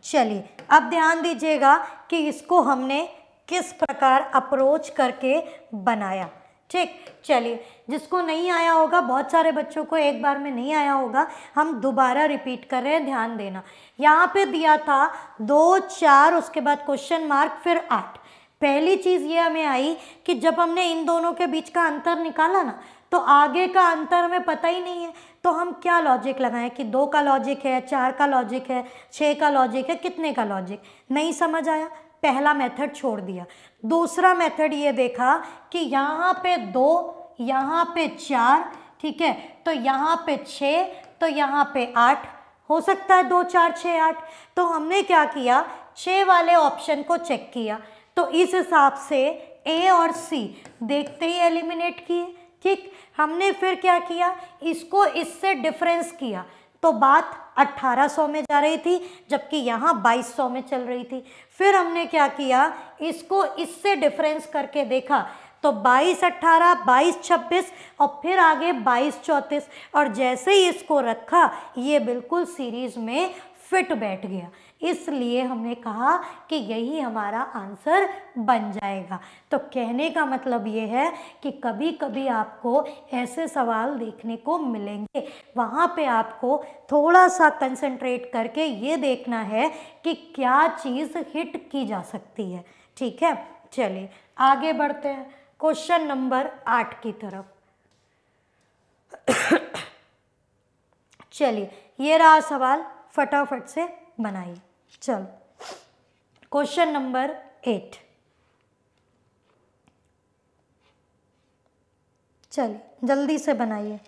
चलिए अब ध्यान दीजिएगा कि इसको हमने किस प्रकार अप्रोच करके बनाया, ठीक। चलिए, जिसको नहीं आया होगा, बहुत सारे बच्चों को एक बार में नहीं आया होगा, हम दोबारा रिपीट कर रहे हैं, ध्यान देना। यहाँ पे दिया था 2 4, उसके बाद क्वेश्चन मार्क, फिर 8। पहली चीज़ ये हमें आई कि जब हमने इन दोनों के बीच का अंतर निकाला ना, तो आगे का अंतर हमें पता ही नहीं है, तो हम क्या लॉजिक लगाएं कि 2 का लॉजिक है, 4 का लॉजिक है, 6 का लॉजिक है, कितने का लॉजिक, नहीं समझ आया, पहला मेथड छोड़ दिया। दूसरा मेथड ये देखा कि यहाँ पे 2, यहाँ पे 4, ठीक है, तो यहाँ पे 6, तो यहाँ पे 8, हो सकता है 2 4 6 8। तो हमने क्या किया, 6 वाले ऑप्शन को चेक किया, तो इस हिसाब से ए और सी देखते ही एलिमिनेट किए, ठीक। हमने फिर क्या किया, इसको इससे डिफरेंस किया, तो बात 1800 में जा रही थी, जबकि यहाँ 2200 में चल रही थी। फिर हमने क्या किया, इसको इससे डिफरेंस करके देखा, तो 22 18, 22 26 और फिर आगे 22 34, और जैसे ही इसको रखा ये बिल्कुल सीरीज में फिट बैठ गया, इसलिए हमने कहा कि यही हमारा आंसर बन जाएगा। तो कहने का मतलब ये है कि कभी कभी आपको ऐसे सवाल देखने को मिलेंगे, वहाँ पे आपको थोड़ा सा कंसंट्रेट करके ये देखना है कि क्या चीज़ हिट की जा सकती है, ठीक है। चलिए आगे बढ़ते हैं क्वेश्चन नंबर 8 की तरफ। चलिए ये रहा सवाल, फटाफट से बनाइए। चलो क्वेश्चन नंबर 8, चलिए जल्दी से बनाइए।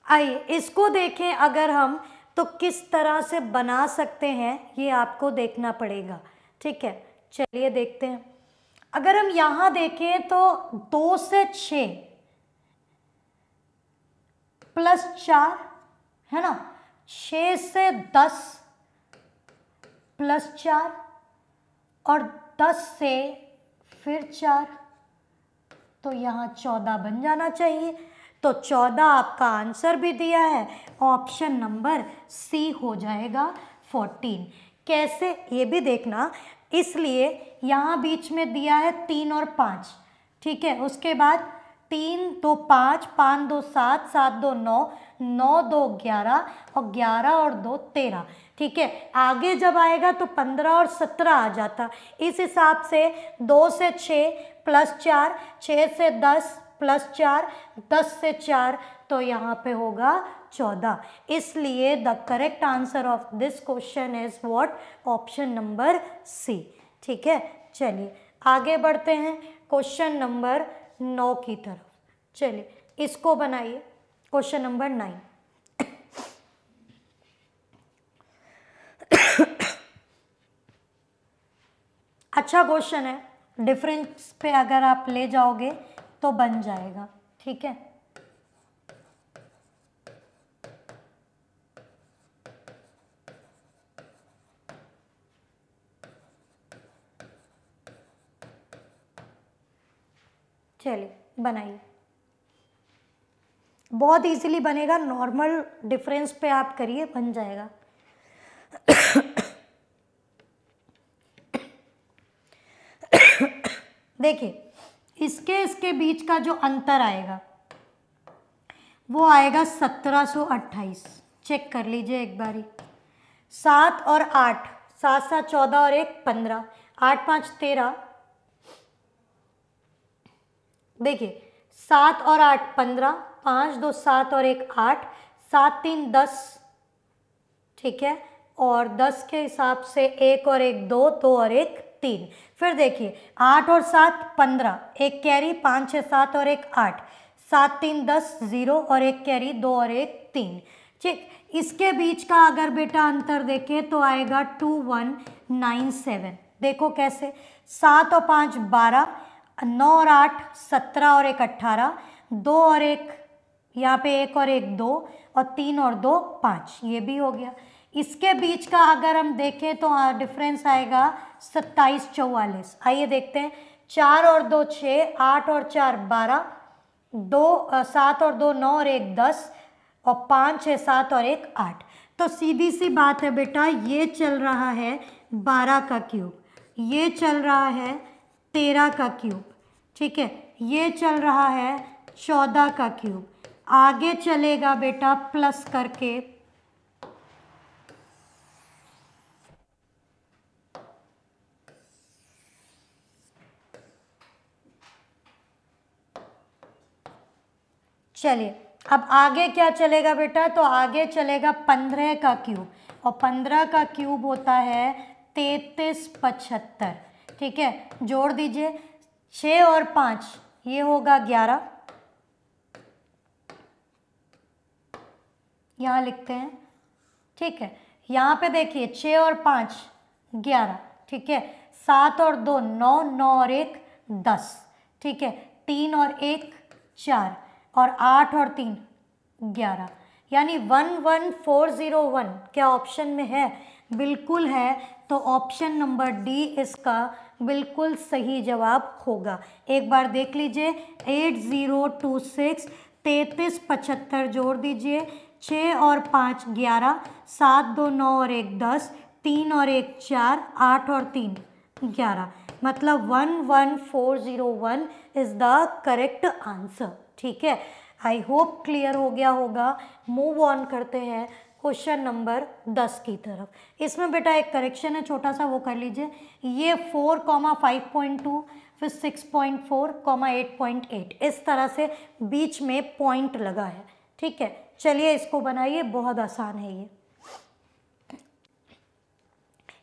आइए इसको देखें अगर हम, तो किस तरह से बना सकते हैं ये आपको देखना पड़ेगा, ठीक है। चलिए देखते हैं। अगर हम यहाँ देखें तो 2 से 6 प्लस 4 है ना, 6 से 10 प्लस 4 और 10 से फिर 4, तो यहाँ 14 बन जाना चाहिए। तो 14 आपका आंसर भी दिया है, ऑप्शन नंबर सी हो जाएगा 14। कैसे ये भी देखना, इसलिए यहाँ बीच में दिया है 3 और 5, ठीक है। उसके बाद 3 2 5, 5 2 7, 7 2 9, 9 2 11 और 11 और 2 13, ठीक है। आगे जब आएगा तो 15 और 17 आ जाता। इस हिसाब से 2 से 6 प्लस 4, 6 से 10 प्लस 4, 10 से 4, तो यहाँ पे होगा 14। इसलिए the correct answer of this question is what, option number C, ठीक है। चलिए आगे बढ़ते हैं क्वेश्चन नंबर 9 की तरफ। चलिए इसको बनाइए, क्वेश्चन नंबर 9। अच्छा क्वेश्चन है, डिफरेंस पे अगर आप ले जाओगे तो बन जाएगा, ठीक है। चलिए बनाइए, बहुत इजीली बनेगा, नॉर्मल डिफरेंस पे आप करिए, बन जाएगा। देखिए इसके बीच का जो अंतर आएगा वो आएगा 1728, चेक कर लीजिए एक बारी। 7 और 8, 7 7 14 और 1 15, 8 5 13, देखिए 7 और 8 15, 5 2 7 और 1 8, 7 3 10, ठीक है। और 10 के हिसाब से 1 और 1 2, 2 और 1 3। फिर देखिए 8 और 7 15, 1 कैरी, 5 6 7 और 1 8, 7 3 10 0 और 1 कैरी, 2 और 1 3, ठीक। इसके बीच का अगर बेटा अंतर देखें तो आएगा 2197। देखो कैसे, 7 और 5 12, 9 और 8 17 और 1 18, 2 और 1 यहाँ पे 1 और 1 2 और 3 और 2 5, ये भी हो गया। इसके बीच का अगर हम देखें तो डिफरेंस आएगा 27 44। आइए देखते हैं, 4 और 2 6, 8 और 4 12, 7 और 2 9 और 1 10 और 5 6 7 और 1 8। तो सीधी सी बात है बेटा, ये चल रहा है 12 का क्यूब, ये चल रहा है 13 का क्यूब, ठीक है, ये चल रहा है 14 का क्यूब। आगे चलेगा बेटा प्लस करके, चलिए अब आगे क्या चलेगा बेटा, तो आगे चलेगा 15 का क्यूब, और 15 का क्यूब होता है 33 75, ठीक है। जोड़ दीजिए 6 और 5, ये होगा 11, यहाँ लिखते हैं, ठीक है। यहाँ पे देखिए 6 और 5 11, ठीक है। 7 और 2 9, 9 और 1 10, ठीक है। 3 और 1 4 और 8 और 3 11, यानी 11401 क्या ऑप्शन में है, बिल्कुल है। तो ऑप्शन नंबर डी इसका बिल्कुल सही जवाब होगा। एक बार देख लीजिए, 8026 33 75, जोड़ दीजिए 6 और 5 11, 7 2 9 और 1 10, 3 और 1 4, 8 और 3 11, मतलब 11401 इज द करेक्ट आंसर, ठीक है। आई होप क्लियर हो गया होगा। मूव ऑन करते हैं क्वेश्चन नंबर 10 की तरफ। इसमें बेटा एक करेक्शन है छोटा सा, वो कर लीजिए। ये 4,5.2 फिर 6.4, 8.8 इस तरह से बीच में पॉइंट लगा है। ठीक है, चलिए इसको बनाइए, बहुत आसान है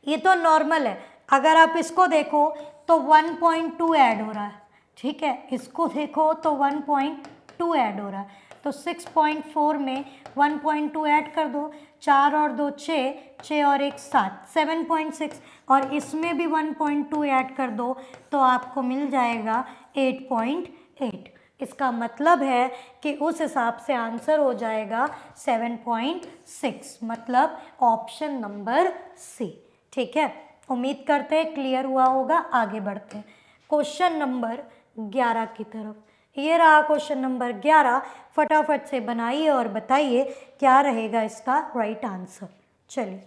ये तो नॉर्मल है। अगर आप इसको देखो तो 1.2 ऐड हो रहा है। ठीक है, इसको देखो तो 1.2 ऐड हो रहा है, तो 6.4 में 1.2 ऐड कर दो, 4 और 2 6, 6 और 1 7, 7.6, और इसमें भी 1.2 ऐड कर दो तो आपको मिल जाएगा 8.8। इसका मतलब है कि उस हिसाब से आंसर हो जाएगा 7.6, मतलब ऑप्शन नंबर सी। ठीक है, उम्मीद करते हैं क्लियर हुआ होगा। आगे बढ़ते हैं क्वेश्चन नंबर 11 की तरफ। ये रहा क्वेश्चन नंबर 11, फटाफट से बनाइए और बताइए क्या रहेगा इसका राइट आंसर। चलिए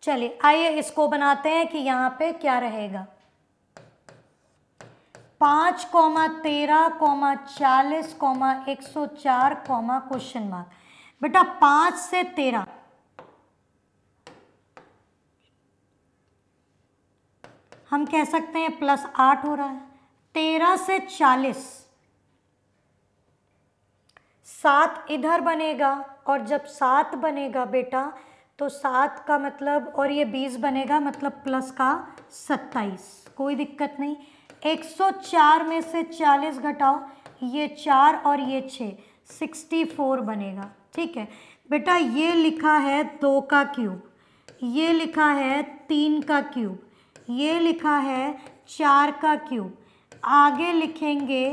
चलिए आइए इसको बनाते हैं कि यहाँ पे क्या रहेगा। 5, 13, 40, 104, क्वेश्चन मार्क। बेटा 5 से 13 हम कह सकते हैं +8 हो रहा है। 13 से 40, 7 इधर बनेगा, और जब 7 बनेगा बेटा तो 7 का मतलब, और ये 20 बनेगा मतलब प्लस का 27, कोई दिक्कत नहीं। 104 में से 40 घटाओ, ये 4 और ये 6, 64 बनेगा। ठीक है बेटा, ये लिखा है 2 का क्यूब, ये लिखा है 3 का क्यूब, ये लिखा है 4 का क्यूब, आगे लिखेंगे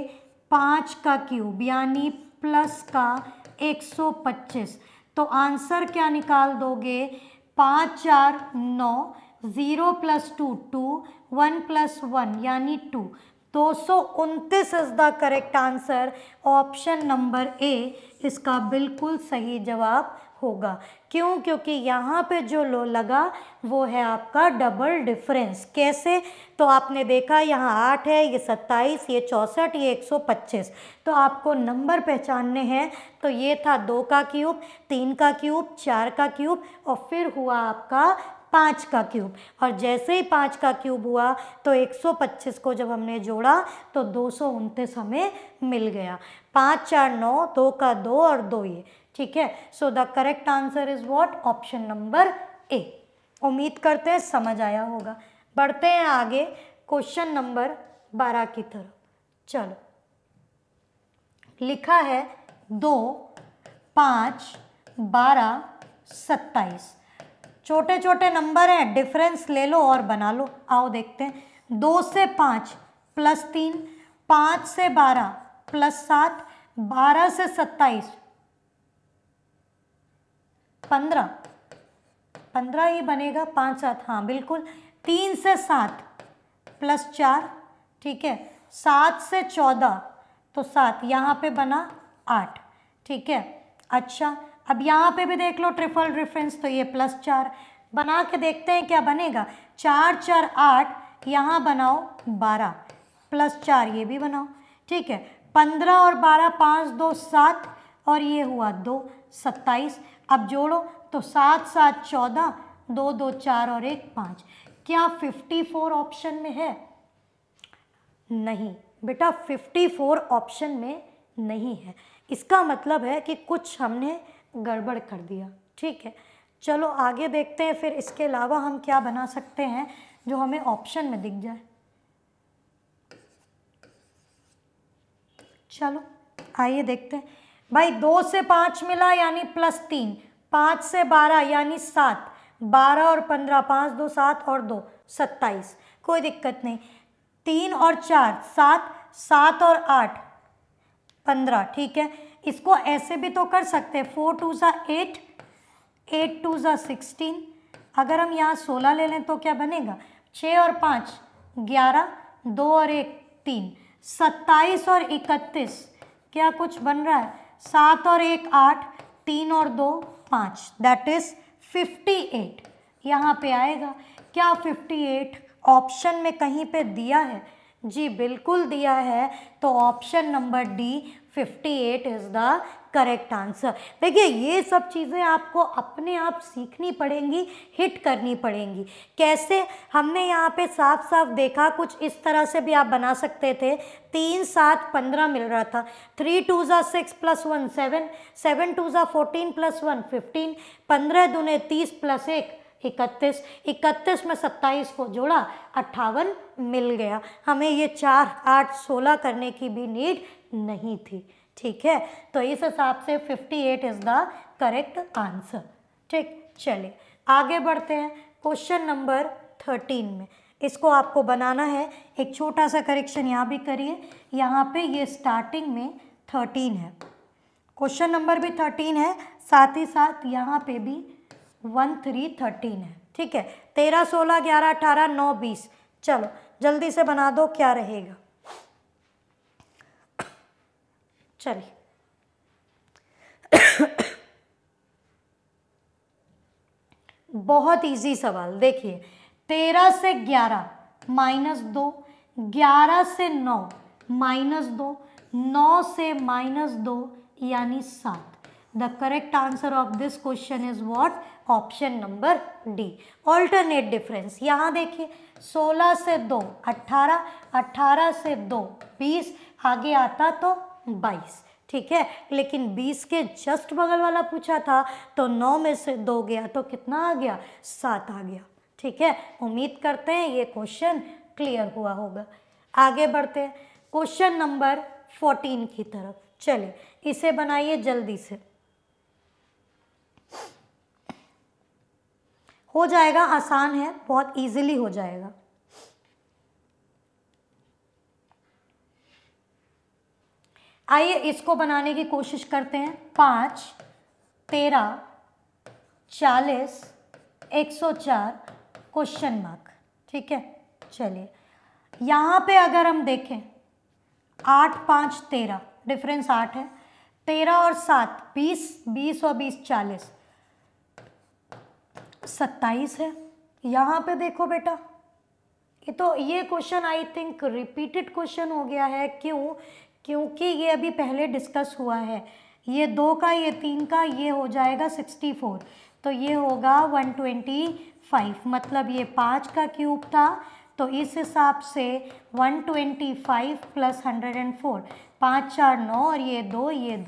5 का क्यूब यानी प्लस का 125। तो आंसर क्या निकाल दोगे? 5 4 9, 0 + 2 2, 1 + 1 यानी 2, 229 is the correct answer. Option number A इसका बिल्कुल सही जवाब होगा। क्यों? क्योंकि यहाँ पे जो लो लगा वो है आपका डबल डिफरेंस। कैसे? तो आपने देखा यहाँ 8 है, ये 27, ये 64, ये 125। तो आपको नंबर पहचानने हैं। तो ये था 2 का क्यूब, 3 का क्यूब, 4 का क्यूब, और फिर हुआ आपका 5 का क्यूब। और जैसे ही 5 का क्यूब हुआ तो 125 को जब हमने जोड़ा तो 229 हमें मिल गया। 5 4 9, 2 का 2 और 2 ये। ठीक है, so the correct answer is what? Option number A. उम्मीद करते हैं समझ आया होगा। बढ़ते हैं आगे क्वेश्चन नंबर 12 की तरफ। चलो, लिखा है 2 5 12 27। छोटे छोटे नंबर हैं, डिफरेंस ले लो और बना लो। आओ देखते हैं। 2 से 5 +3, 5 से 12 +7, 12 से 27 15, 15 ही बनेगा। 5 7, हाँ बिल्कुल। 3 से 7 +4, ठीक है। 7 से 14 तो 7, यहाँ पे बना 8, ठीक है। अच्छा, अब यहाँ पे भी देख लो ट्रिपल रेफरेंस, तो ये +4 बना के देखते हैं क्या बनेगा। 4 4 8, यहाँ बनाओ 12, +4 ये भी बनाओ, ठीक है। 15 और 12, 5 2 7, और ये हुआ 2 27। अब जोड़ो तो 7 7 14, 2 2 4 और 1 5। क्या 54 ऑप्शन में है? नहीं बेटा, 54 ऑप्शन में नहीं है। इसका मतलब है कि कुछ हमने गड़बड़ कर दिया, ठीक है। चलो आगे देखते हैं फिर इसके अलावा हम क्या बना सकते हैं जो हमें ऑप्शन में दिख जाए। चलो आइए देखते हैं। भाई 2 से 5 मिला यानी +3, 5 से 12 यानी 7, 12 और 15, 5 2 7 और 2 27, कोई दिक्कत नहीं। 3 और 4 7, 7 और 8 15, ठीक है। इसको ऐसे भी तो कर सकते हैं, 4 2 8, 8 2 16। अगर हम यहाँ 16 ले लें तो क्या बनेगा? 6 और 5 11, 2 और 1 3, 27 और 31, क्या कुछ बन रहा है? 7 और 1 8, 3 और 2 5 दैट इज 58 यहाँ पे आएगा। क्या 58 ऑप्शन में कहीं पे दिया है? जी बिल्कुल दिया है। तो option number D 58 is the correct answer. देखिए ये सब चीज़ें आपको अपने आप सीखनी पड़ेंगी, हिट करनी पड़ेंगी। कैसे? हमने यहाँ पे साफ साफ देखा, कुछ इस तरह से भी आप बना सकते थे। 3 7 15 मिल रहा था। 3 2 6 + 1 7, 7 2 14 + 1 15, 15 दूने 30 + 1 31, 31 में 27 को जोड़ा 58 मिल गया। हमें ये 4 8 16 करने की भी नीड नहीं थी। ठीक है, तो इस हिसाब से 58 इज द करेक्ट आंसर। ठीक, चलिए आगे बढ़ते हैं क्वेश्चन नंबर 13 में। इसको आपको बनाना है। एक छोटा सा करेक्शन यहाँ भी करिए। यहाँ पे ये स्टार्टिंग में 13 है, क्वेश्चन नंबर भी 13 है, साथ ही साथ यहाँ पे भी 1 3 13 है। ठीक है, 13 16 11 18 9 20। चलो जल्दी से बना दो, क्या रहेगा? चलिए बहुत इजी सवाल। देखिए 13 से 11 -2, 11 से 9 -2, 9 से -2 यानी 7। The correct answer of this question is what? Option number D, alternate difference. यहाँ देखिए 16 से 2 18, 18 से 2 20, आगे आता तो 22। ठीक है, लेकिन 20 के जस्ट बगल वाला पूछा था, तो 9 में से 2 गया तो कितना आ गया? 7 आ गया। ठीक है, उम्मीद करते हैं ये क्वेश्चन क्लियर हुआ होगा। आगे बढ़ते हैं क्वेश्चन नंबर 14 की तरफ। चलिए इसे बनाइए जल्दी से, हो जाएगा, आसान है, बहुत इजीली हो जाएगा। आइए इसको बनाने की कोशिश करते हैं। 5 13 40 104 क्वेश्चन मार्क। ठीक है, चलिए यहाँ पे अगर हम देखें 8 5 13, डिफरेंस 8 है। 13 और 7 20, 20 और 20 40, 27 है। यहाँ पे देखो बेटा, ये question I think repeated question हो गया है। क्यों? क्योंकि ये अभी पहले डिस्कस हुआ है। ये 2 का, ये 3 का, ये हो जाएगा 64, तो ये होगा 125। मतलब ये 5 का क्यूब था, तो इस हिसाब से 125 + 104, 5 4 9 और ये 2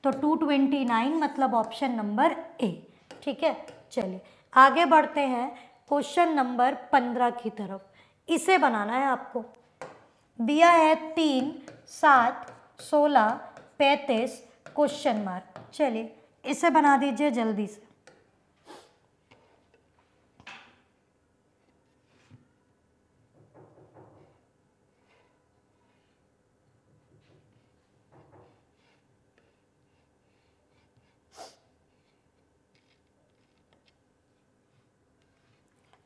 तो 229, मतलब ऑप्शन नंबर ए। ठीक है, चलिए आगे बढ़ते हैं क्वेश्चन नंबर 15 की तरफ। इसे बनाना है आपको। दिया है 3 7 16 35 क्वेश्चन मार्क। चलिए इसे बना दीजिए जल्दी से।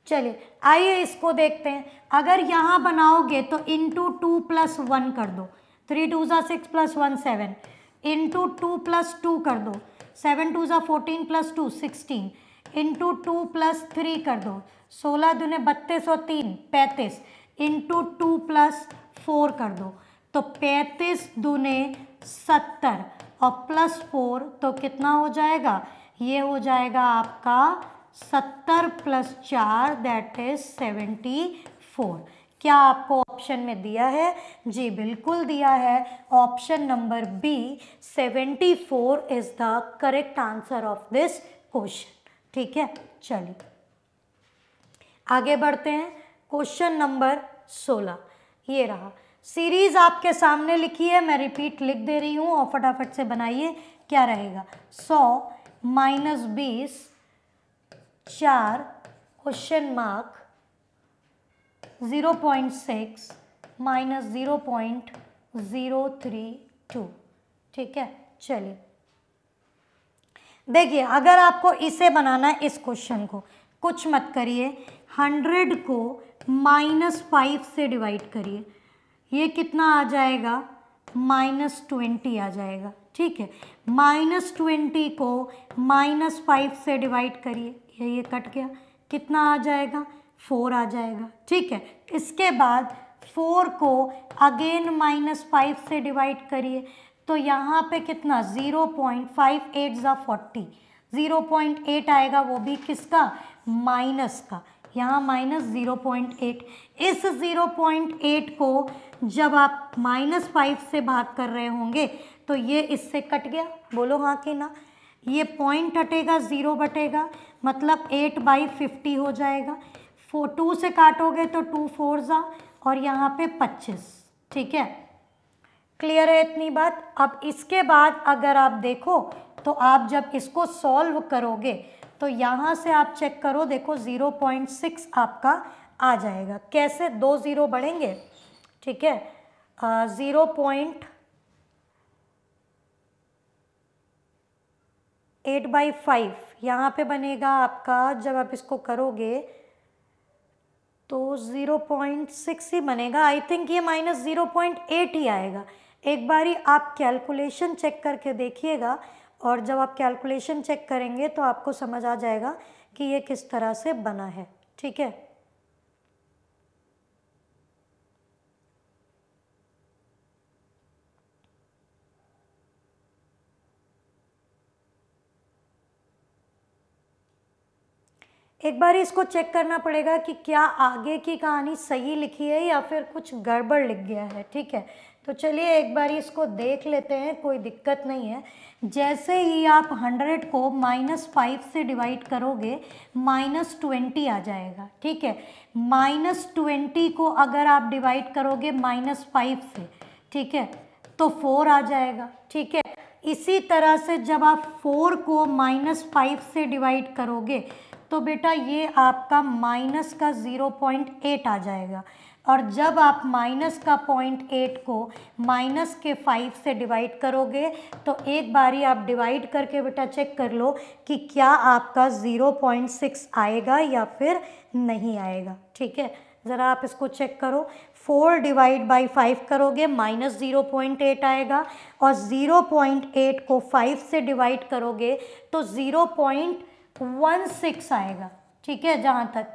चलिए आइए इसको देखते हैं। अगर यहाँ बनाओगे तो इंटू 2 + 1 कर दो, 3 2 6 + 1 7, इंटू 2 + 2 कर दो, 7 2 14 + 2 16, इंटू 2 + 3 कर दो, 16 दूने 32 और 3 35, इंटू 2 + 4 कर दो, तो 35 दूने 70 और +4 तो कितना हो जाएगा? ये हो जाएगा आपका 70 + 4 दैट इज 74। क्या आपको ऑप्शन में दिया है? जी बिल्कुल दिया है। Option number B 74 is the correct answer of this question. ठीक है, चलिए आगे बढ़ते हैं। क्वेश्चन नंबर 16 ये रहा। सीरीज आपके सामने लिखी है, मैं रिपीट लिख दे रही हूँ और फटाफट से बनाइए। क्या रहेगा? 100 - 20 4 क्वेश्चन मार्क 0.6 - 0.032। ठीक है, चलिए देखिए अगर आपको इसे बनाना है, इस क्वेश्चन को कुछ मत करिए, 100 को -5 से डिवाइड करिए, ये कितना आ जाएगा? -20 आ जाएगा। ठीक है। -20 को -5 से डिवाइड करिए, ये कट गया, कितना आ जाएगा, 4 आ जाएगा, ठीक है। इसके बाद 4 को अगेन -5 से डिवाइड करिए, तो यहाँ पे कितना 0.58 ज़ा 40, 0.8 आएगा, वो भी किसका, माइनस का, यहाँ -0.8। इस 0.8 को जब आप -5 से भाग कर रहे होंगे तो ये इससे कट गया, बोलो हाँ कि ना, ये पॉइंट हटेगा, 0 बटेगा, मतलब 8/50 हो जाएगा। 2 से काटोगे तो 2 4 ज़ा और यहाँ पे 25, ठीक है। क्लियर है इतनी बात। अब इसके बाद अगर आप देखो तो आप जब इसको सॉल्व करोगे तो यहाँ से आप चेक करो, देखो 0.6 आपका आ जाएगा। कैसे, 2 0 बढ़ेंगे, ठीक है, 0.8/5 यहाँ पे बनेगा आपका, जब आप इसको करोगे तो 0.6 ही बनेगा, आई थिंक ये -0.8 ही आएगा। एक बारी आप कैलकुलेशन चेक करके देखिएगा, और जब आप कैलकुलेशन चेक करेंगे तो आपको समझ आ जाएगा कि ये किस तरह से बना है, ठीक है। एक बार इसको चेक करना पड़ेगा कि क्या आगे की कहानी सही लिखी है या फिर कुछ गड़बड़ लिख गया है, ठीक है। तो चलिए एक बार इसको देख लेते हैं, कोई दिक्कत नहीं है। जैसे ही आप 100 को -5 से डिवाइड करोगे -20 आ जाएगा, ठीक है। -20 को अगर आप डिवाइड करोगे -5 से, ठीक है, तो 4 आ जाएगा, ठीक है। इसी तरह से जब आप 4 को -5 से डिवाइड करोगे तो बेटा ये आपका माइनस का 0.8 आ जाएगा, और जब आप माइनस का 0.8 को माइनस के 5 से डिवाइड करोगे तो एक बारी आप डिवाइड करके बेटा चेक कर लो कि क्या आपका 0.6 आएगा या फिर नहीं आएगा, ठीक है। ज़रा आप इसको चेक करो, 4 डिवाइड बाई 5 करोगे -0.8 आएगा, और 0.8 को 5 से डिवाइड करोगे तो 0.16 आएगा, ठीक है, जहाँ तक।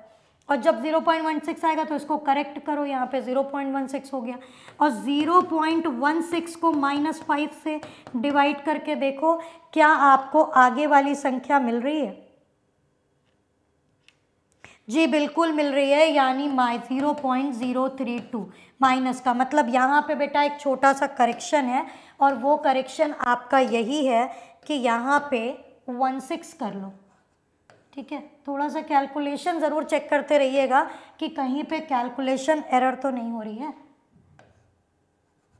और जब 0.16 आएगा तो इसको करेक्ट करो, यहाँ पे 0.16 हो गया, और 0.16 को -5 से डिवाइड करके देखो क्या आपको आगे वाली संख्या मिल रही है। जी बिल्कुल मिल रही है, यानी 0.032 माइनस का, मतलब यहाँ पे बेटा एक छोटा सा करेक्शन है, और वो करेक्शन आपका यही है कि यहाँ पे 16 कर लो, ठीक है। थोड़ा सा कैलकुलेशन ज़रूर चेक करते रहिएगा कि कहीं पे कैलकुलेशन एरर तो नहीं हो रही है,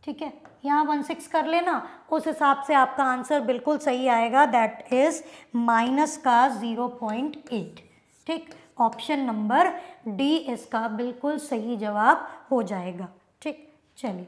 ठीक है। यहाँ 16 कर लेना, उस हिसाब से आपका आंसर बिल्कुल सही आएगा, दैट इज़ माइनस का 0.8, ठीक। ऑप्शन नंबर डी इसका बिल्कुल सही जवाब हो जाएगा, ठीक। चलिए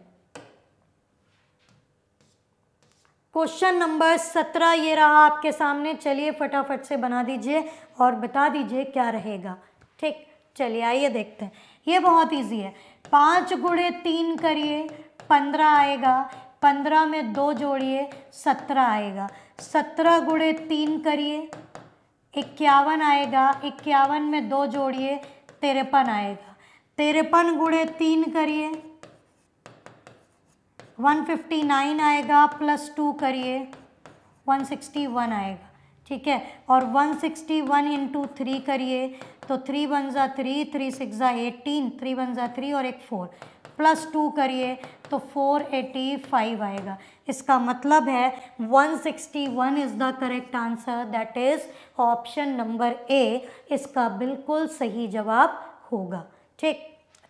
क्वेश्चन नंबर 17 ये रहा आपके सामने, चलिए फटाफट से बना दीजिए और बता दीजिए क्या रहेगा, ठीक। चलिए आइए देखते हैं, ये बहुत इजी है। 5 गुणे 3 करिए 15 आएगा, 15 में 2 जोड़िए 17 आएगा, 17 गुणे 3 करिए 51 आएगा, 51 में 2 जोड़िए 53 आएगा, 53 गुणे 3 करिए 159 आएगा, प्लस 2 करिए 161 आएगा, ठीक है। और 161 इंटू 3 करिए तो 3 1 ज़ा 3, 3 6 ज़ा 18, 3 1 ज़ा 3 और एक 4, प्लस 2 करिए तो 485 आएगा। इसका मतलब है 161 is the correct answer, that is option number A इसका बिल्कुल सही जवाब होगा, ठीक।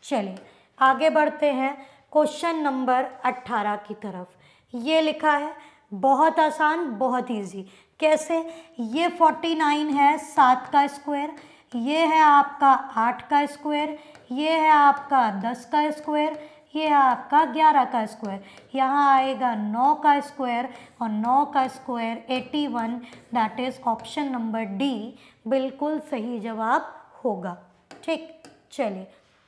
चलिए आगे बढ़ते हैं क्वेश्चन नंबर 18 की तरफ। ये लिखा है, बहुत आसान, बहुत इजी। कैसे, ये 49 है 7 का स्क्वायर, ये है आपका 8 का स्क्वायर, ये है आपका 10 का स्क्वायर, ये है आपका 11 का स्क्वायर, यहाँ आएगा 9 का स्क्वायर, और 9 का square 81, that is option number D बिल्कुल सही जवाब होगा, ठीक। चलिए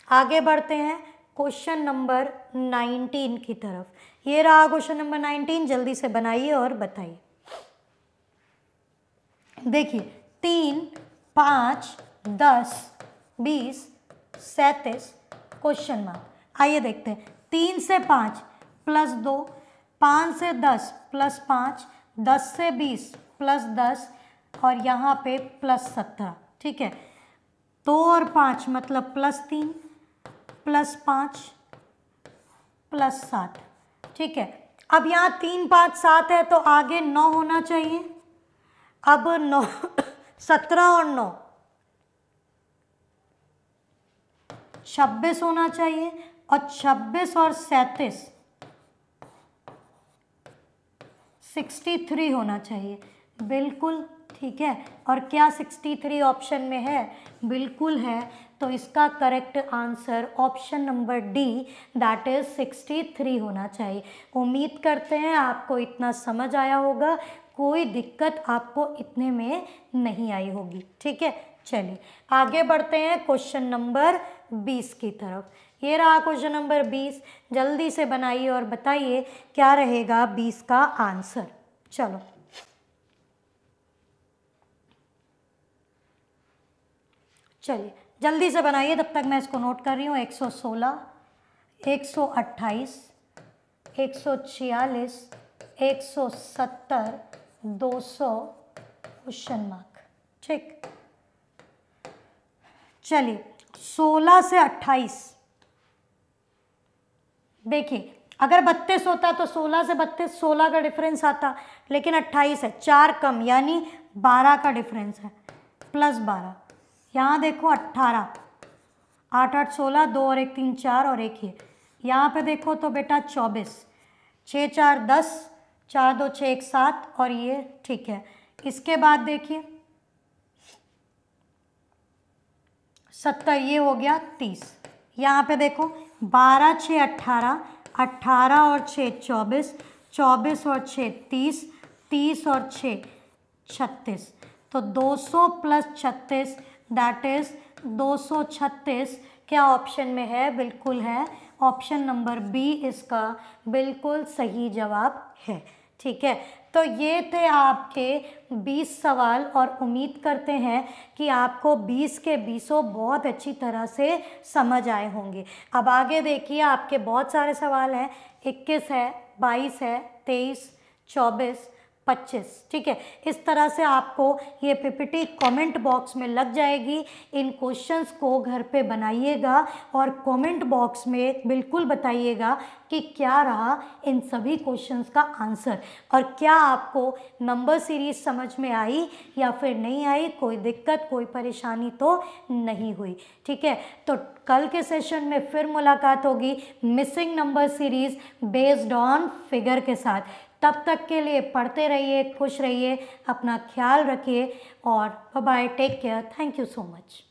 आगे बढ़ते हैं क्वेश्चन नंबर 19 की तरफ। ये रहा क्वेश्चन नंबर 19, जल्दी से बनाइए और बताइए। देखिए 3, 5, 10, 20, 37 क्वेश्चन मार्क। आइए देखते हैं। 3 से 5 प्लस 2, 5 से 10 प्लस 5, 10 से 20 प्लस 10 और यहाँ पे प्लस 17। ठीक है, 2 और 5 मतलब प्लस 3 प्लस 5 प्लस 7। ठीक है, अब यहाँ 3, 5, 7 है तो आगे 9 होना चाहिए। अब 9 17 और 9 26 होना चाहिए और 26 और 37 63 होना चाहिए। बिल्कुल ठीक है। और क्या 63 ऑप्शन में है? बिल्कुल है। तो इसका correct answer option number D that is 63 होना चाहिए। उम्मीद करते हैं आपको इतना समझ आया होगा, कोई दिक्कत आपको इतने में नहीं आई होगी। ठीक है, चलिए आगे बढ़ते हैं क्वेश्चन नंबर 20 की तरफ। ये रहा क्वेश्चन नंबर 20, जल्दी से बनाइए और बताइए क्या रहेगा 20 का आंसर। चलो चलिए जल्दी से बनाइए, तब तक मैं इसको नोट कर रही हूँ। 116, 128, 146, 170, 200 क्वेश्चन मार्क। ठीक, चलिए 16 से 28। देखिए अगर 32 होता तो 16 से 32 16 का डिफरेंस आता, लेकिन 28 है, 4 कम यानी 12 का डिफरेंस है, प्लस 12। यहाँ देखो 18, 8 8 16, 2 और 1 3 4 और 1 ये। यहाँ पे देखो तो बेटा 24, 6 4 10, 4 2 6 1 7 और ये। ठीक है, इसके बाद देखिए 70, ये हो गया 30। यहाँ पे देखो 12 6 18, 18 और 6 24, 24 और 6 30, 30 और 6 36। तो 200 प्लस 36 दैट इज 236। क्या ऑप्शन में है? बिल्कुल है, ऑप्शन नंबर बी इसका बिल्कुल सही जवाब है। ठीक है, तो ये थे आपके 20 सवाल और उम्मीद करते हैं कि आपको 20 के 20 बहुत अच्छी तरह से समझ आए होंगे। अब आगे देखिए, आपके बहुत सारे सवाल हैं। 21 है, 22 है, 23, 24, 25। ठीक है, इस तरह से आपको ये पीपीटी कमेंट बॉक्स में लग जाएगी। इन क्वेश्चंस को घर पे बनाइएगा और कमेंट बॉक्स में बिल्कुल बताइएगा कि क्या रहा इन सभी क्वेश्चंस का आंसर, और क्या आपको नंबर सीरीज समझ में आई या फिर नहीं आई, कोई दिक्कत कोई परेशानी तो नहीं हुई। ठीक है, तो कल के सेशन में फिर मुलाकात होगी missing number series based on figure के साथ। तब तक के लिए पढ़ते रहिए, खुश रहिए, अपना ख्याल रखिए और bye bye, take care, thank you so much.